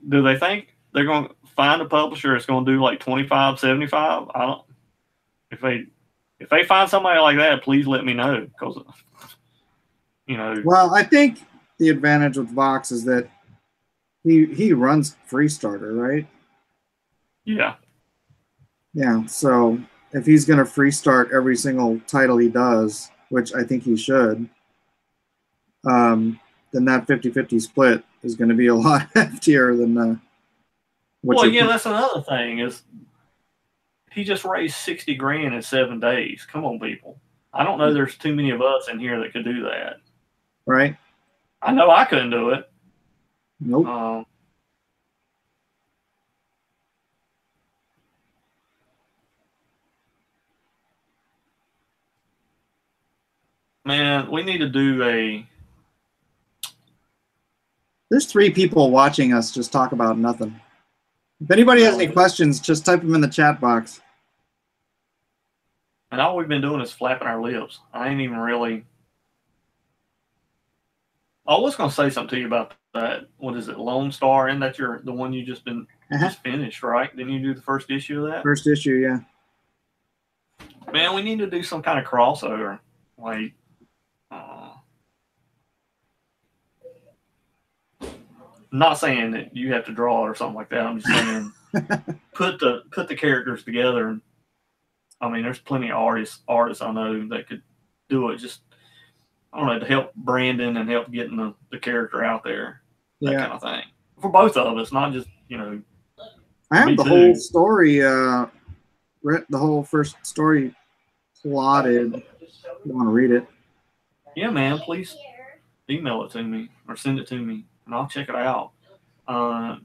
Do they think they're going to find a publisher that's going to do like 25-75? I don't. If they find somebody like that, please let me know, because Well, I think the advantage with Vox is that he runs Freestarter, right? Yeah. Yeah. So if he's going to freestart every single title he does, which I think he should, then that 50-50 split is going to be a lot heftier than. Well, yeah, that's another thing is. He just raised $60,000 in 7 days. Come on, people. I don't know there's too many of us in here that could do that. Right. I know I couldn't do it. Nope. Man, we need to do a... There's 3 people watching us just talk about nothing. If anybody has any questions, just type them in the chat box. And all we've been doing is flapping our lips. I ain't even really... I was going to say something to you about that. What is it, Lone Star? Isn't that the one you just finished, right? Didn't you do the first issue of that? First issue, yeah. Man, we need to do some kind of crossover. Like, not saying that you have to draw it or something like that. I'm just saying put the characters together. And I mean, there's plenty of artists I know that could do it. Just, I don't know, to help Brandon and help getting the character out there. That kind of thing. For both of us, not just, I have the whole story, the whole first story plotted. If you want to read it. Yeah, man, please email it to me or send it to me, and I'll check it out. Have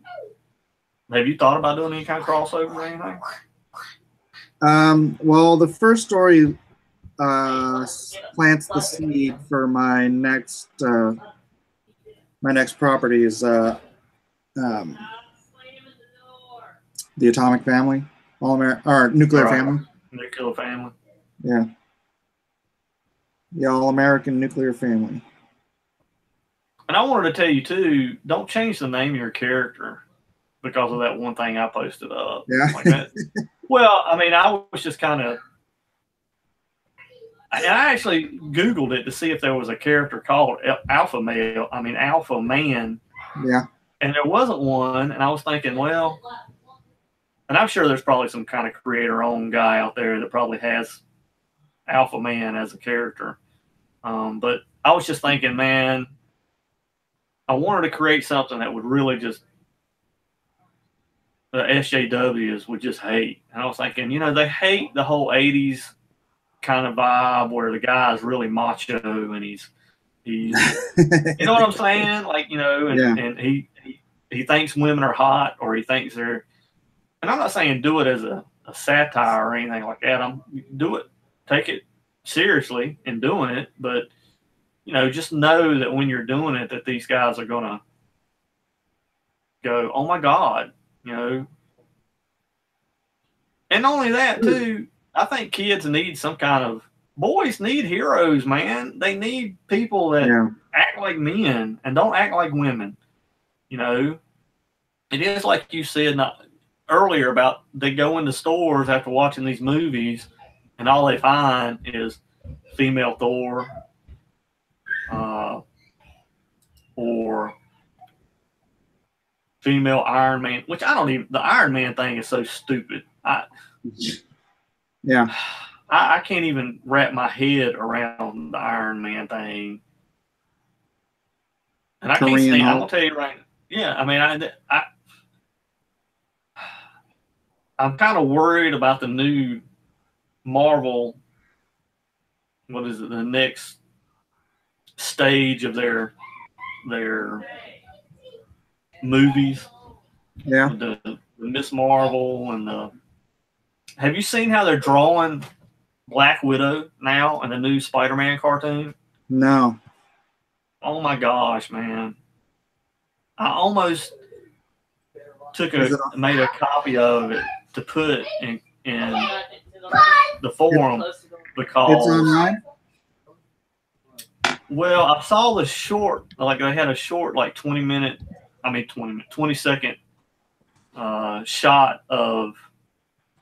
you thought about doing any kind of crossover or anything? Well, the first story plants the seed for my next property is the Atomic Family, Nuclear Family. Nuclear Family. Yeah. The All-American Nuclear Family. And I wanted to tell you too, don't change the name of your character because of that one thing I posted up. Yeah. Like that. Well, I mean, I was just kind of. I actually Googled it to see if there was a character called Alpha Man. Yeah. And there wasn't one, and I was thinking, well, And I'm sure there's probably some kind of creator-owned guy out there that probably has Alpha Man as a character. But I was just thinking, man, I wanted to create something that would really just the SJWs would just hate. And I was thinking, you know, they hate the whole 80s kind of vibe where the guy is really macho and he's you know what I'm saying? Like, you know, and he thinks women are hot, or he thinks they're, and I'm not saying do it as a satire or anything like that. Do it, take it seriously in doing it, but you know, just know that when you're doing it, that these guys are gonna go, oh my God, you know. And not only that too, I think kids need some kind of, boys need heroes, man. They need people that act like men and don't act like women. You know, it is like you said earlier about they go into stores after watching these movies and all they find is female Thor or female Iron Man, which I don't even, the Iron Man thing is so stupid. I can't even wrap my head around the Iron Man thing. And I can't stand, I'm going to tell you right now. Yeah, I mean, I'm kind of worried about the new Marvel, what is it, the next stage of their movies. Yeah. The Miss Marvel and the, have you seen how they're drawing Black Widow now in the new Spider-Man cartoon? No. Oh my gosh, man. I almost made a copy of it to put in the forum because it's online. Well, I saw the short, like they had a short, like 20 second shot of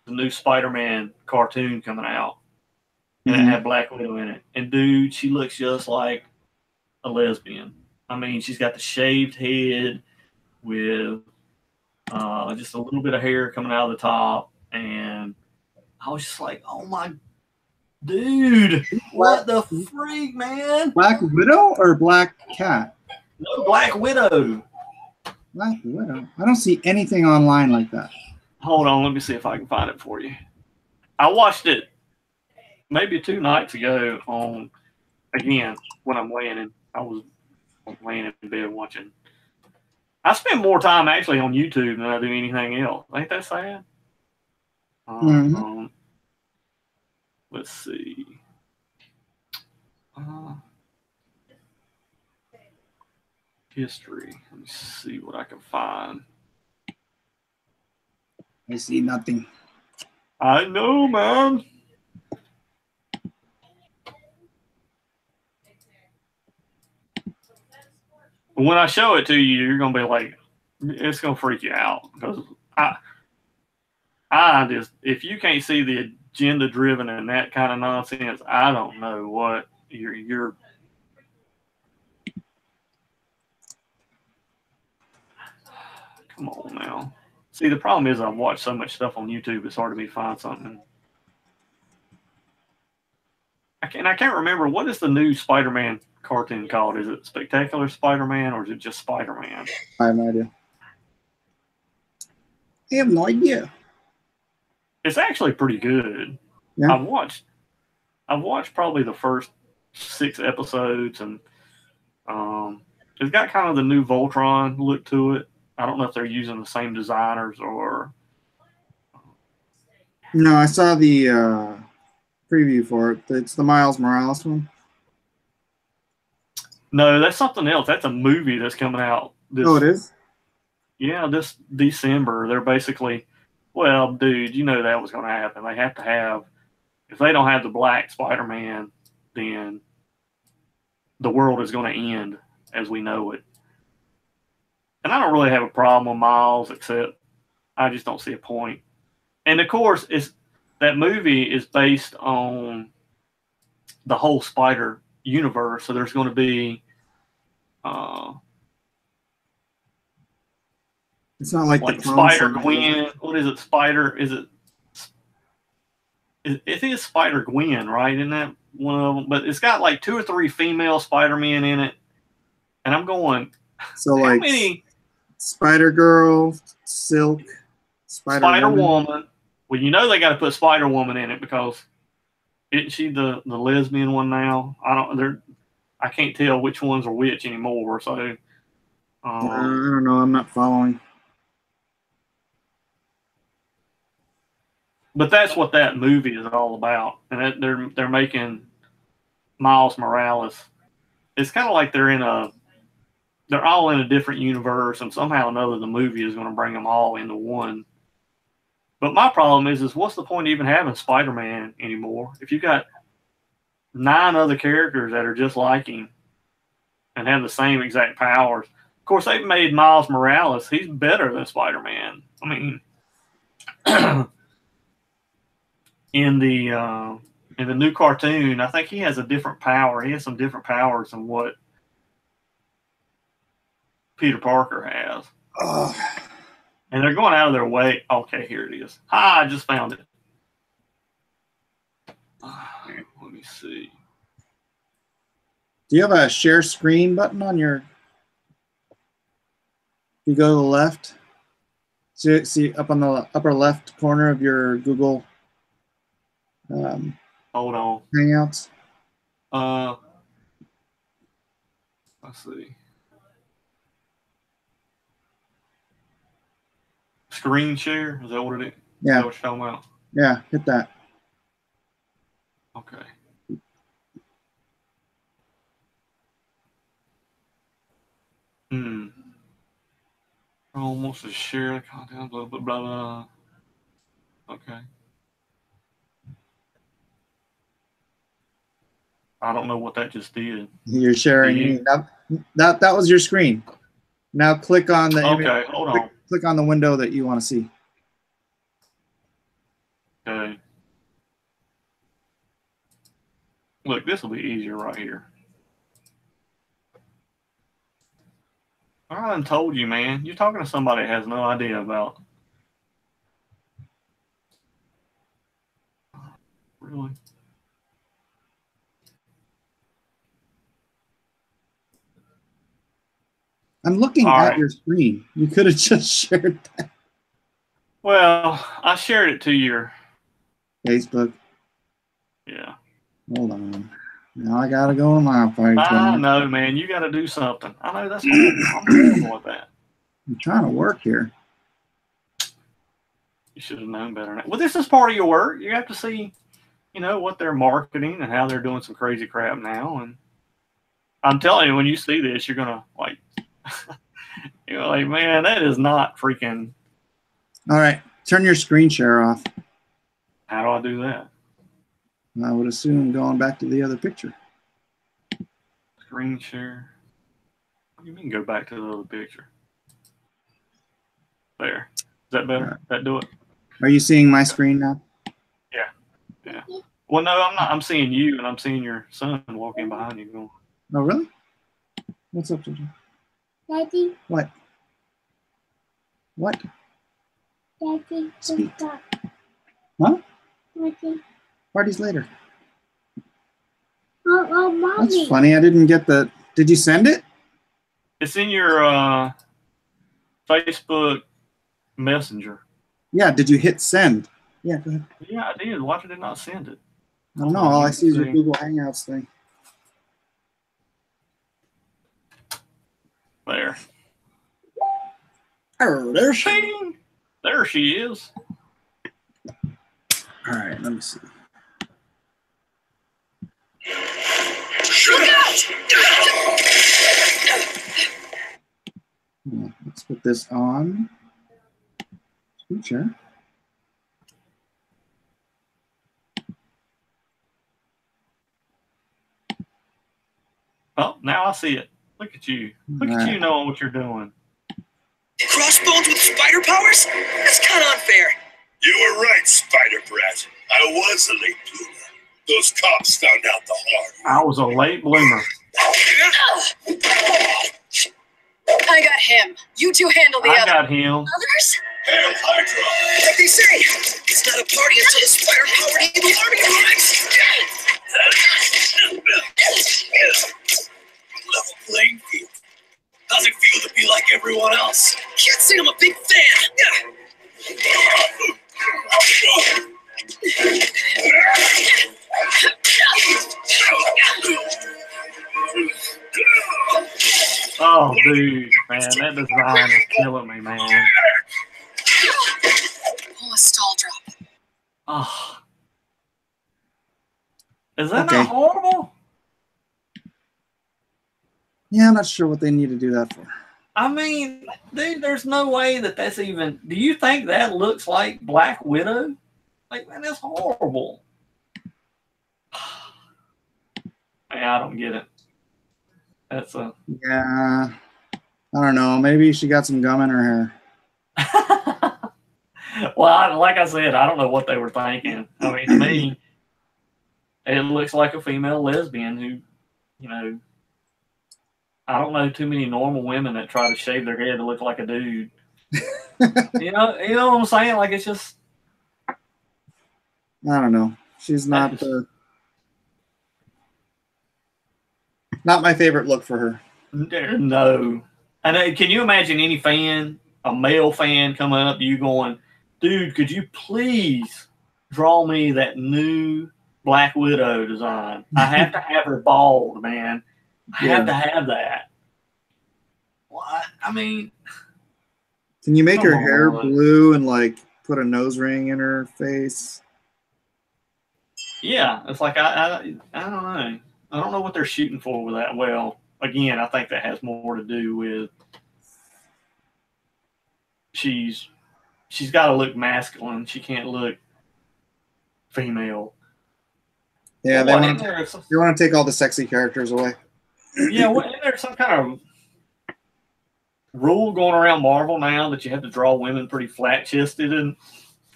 the new Spider-Man cartoon coming out. And it had Black Widow in it. And dude, she looks just like a lesbian. I mean, she's got the shaved head with just a little bit of hair coming out of the top. And I was just like, oh my dude, what the freak, man? Black Widow or Black Cat? No, Black Widow. Black Widow. I don't see anything online like that. Hold on, let me see if I can find it for you. I watched it maybe 2 nights ago on, again, when I'm laying in bed watching. I spend more time actually on YouTube than I do anything else. Ain't that sad? Let's see. History. Let me see what I can find. I see nothing. I know, man. When I show it to you, you're gonna be like, it's gonna freak you out because I just, if you can't see the agenda driven and that kind of nonsense, I don't know what you're. Come on now. See, the problem is I've watched so much stuff on YouTube. It's hard for me to find something. I can't remember, what is the new Spider-Man cartoon called? Is it Spectacular Spider-Man or is it just Spider-Man? I have no idea. I have no idea. It's actually pretty good. Yeah. I've watched probably the first 6 episodes, and it's got kind of the new Voltron look to it. I don't know if they're using the same designers or. No, I saw the preview for it. It's the Miles Morales one. No, that's something else. That's a movie that's coming out. Oh, it is? Yeah, this December. They're basically, well, dude, you know that was going to happen. They have to have, if they don't have the Black Spider-Man, then the world is going to end as we know it. And I don't really have a problem with Miles, except I just don't see a point. And of course, that movie is based on the whole Spider universe, so there's going to be It's not like the Spider Gwen. What is it? Spider? Is it? It is Spider Gwen, right? Isn't that one of them? But it's got like 2 or 3 female Spider-Man in it, and I'm going. So how like many? Spider Girl, Silk, Spider Woman. Well, you know they got to put Spider Woman in it because isn't she the lesbian one now? I can't tell which ones are which anymore. So I don't know. I'm not following. But that's what that movie is all about, and they're making Miles Morales. It's kind of like they're all in a different universe, and somehow or another the movie is going to bring them all into one. But my problem is what's the point of even having Spider-Man anymore if you got 9 other characters that are just like him and have the same exact powers? Of course, they've made Miles Morales. He's better than Spider-Man. I mean. In the new cartoon, I think he has a different power. He has some different powers than what Peter Parker has. And they're going out of their way. Okay, here it is. I just found it. Let me see. Do you have a share screen button on your? You go to the left. See up on the upper left corner of your Google. Hold on. Hangouts. Let's see. Screen share? Is that what it is? Yeah. Is that what you're talking about? Yeah, hit that. Okay. Almost to share the content, blah, blah, blah, blah. Okay. I don't know what that just did. You're sharing. That was your screen. Now click on the image. Okay, hold on. Click on the window that you want to see. Okay. Look, this will be easier right here. I done told you, man. You're talking to somebody that has no idea about. Really? I'm looking at your screen. You could have just shared that. Well, I shared it to your Facebook. Yeah. Hold on. Now I gotta go on my phone. I know, man. You got to do something. I know that's I'm terrible at that. I'm trying to work here. You should have known better. Well, this is part of your work. You have to see, what they're marketing and how they're doing some crazy crap now. And I'm telling you, when you see this, you're gonna like. You're like, man, that is not freaking. All right, turn your screen share off. How do I do that? I would assume going back to the other picture. Screen share. What do you mean go back to the other picture? There. Is that better? Right. That do it? Are you seeing my screen now? Yeah. Yeah. Well, no, I'm not. I'm seeing you, and I'm seeing your son walking behind you. Going. Oh, really? What's up, Gigi? Daddy. What? What? Daddy. Speak. Huh? Daddy. Party's later. Oh, Mommy. That's funny. I didn't get the. Did you send it? It's in your Facebook Messenger. Yeah. Did you hit send? Yeah. Go ahead. Yeah, I did. Why did it not send it? I don't know. All I see is your Google Hangouts thing. There. Oh, there she is. There she is. All right, let me see. Let's put this on. Screen share. Oh, now I see it. Look at you. Look at you knowing what you're doing. Crossbones with spider powers? That's kind of unfair. You were right, Spider Brat. I was a late bloomer. Those cops found out the hard way. I was a late bloomer. I got hit. him. You two handle the I other. got him. Others? Hail Hydra! Like they say, it's not a party until the spider-powered evil army arrives. Level playing field. How's it feel to be like everyone else? Can't say I'm a big fan. Oh, dude, man, that design is killing me, man. Pull a stall drop. Oh. Is that Okay. not horrible? Yeah, I'm not sure what they need to do that for. I mean, dude, there's no way that that's even. Do you think that looks like Black Widow? Like, man, that's horrible. Man, I don't get it. That's a. Yeah, I don't know. Maybe she got some gum in her hair. Well, like I said, I don't know what they were thinking. I mean, to me, it looks like a female lesbian who, you know, I don't know too many normal women that try to shave their head to look like a dude. you know what I'm saying? Like, it's just. I don't know. She's not not my favorite look for her. No. And can you imagine any fan, a male fan, coming up to you going, dude, could you please draw me that new Black Widow design? I have to have her bald, man. I have to have that. What? I mean. Can you make her Come hair on. blue and like put a nose ring in her face? Yeah, it's like I don't know. I don't know what they're shooting for with that. Well, again, I think that has more to do with she's got to look masculine. She can't look female. Yeah, Well, they isn't want to take all the sexy characters away. yeah, well, isn't there some kind of rule going around Marvel now that you have to draw women pretty flat-chested and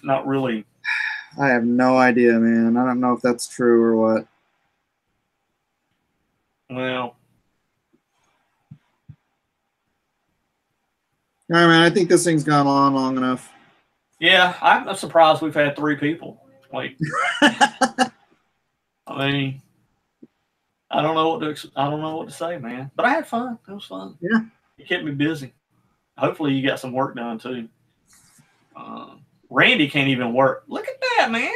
not really? I have no idea, man. I don't know if that's true or what. Well, All right, man. I think this thing's gone on long enough. yeah, I'm surprised we've had 3 people. Like, I mean, I don't know what to say, man. But I had fun. It was fun. Yeah, it kept me busy. Hopefully, you got some work done too. Randy can't even work. Look at that, man.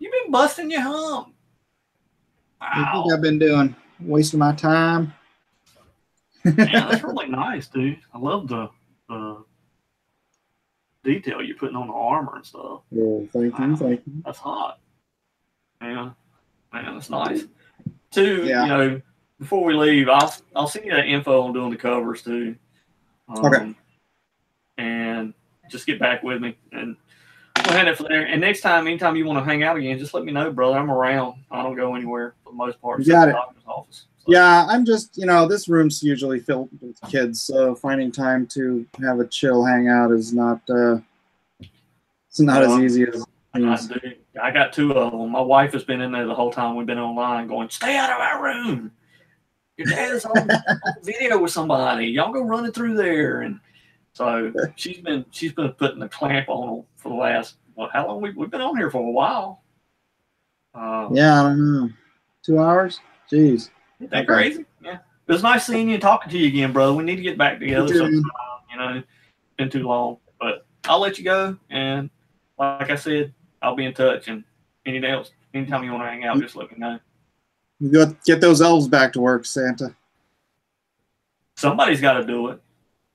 You've been busting your hump. What do you Wow. think I've been doing? Wasting my time. Yeah, that's really nice, dude. I love the detail you're putting on the armor and stuff. Well, thank you, thank you. That's hot. Yeah, man, that's nice. Too, Yeah. you know, before we leave, I'll send you that info on doing the covers too. Okay. And just get back with me, and we'll head it from there. And next time, anytime you want to hang out again, just let me know, brother. I'm around. I don't go anywhere for the most part. You got except it. the doctor's office. So, Yeah, I'm just, this room's usually filled with kids, so finding time to have a chill hangout is not, it's not as easy as I got 2 of them. My wife has been in there the whole time we've been online going, stay out of our room. Your dad is on video with somebody. Y'all go running through there. And so she's been putting the clamp on them for the last, how long? We've been on here for a while. Yeah, I don't know. 2 hours? Jeez. Isn't that crazy? Yeah. It was nice seeing you and talking to you again, brother. We need to get back together You too, sometime. It's been too long. But I'll let you go. And like I said, I'll be in touch. And anytime you want to hang out, just let me know. You go get those elves back to work, Santa. Somebody's got to do it.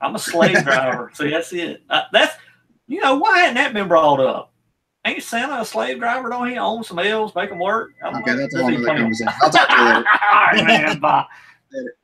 I'm a slave driver. See, that's it. Why hadn't that been brought up? Ain't Santa a slave driver? Don't he own some elves, make them work? Okay, that's a whole other conversation. I'll talk to you later. All right, man. Bye. Later.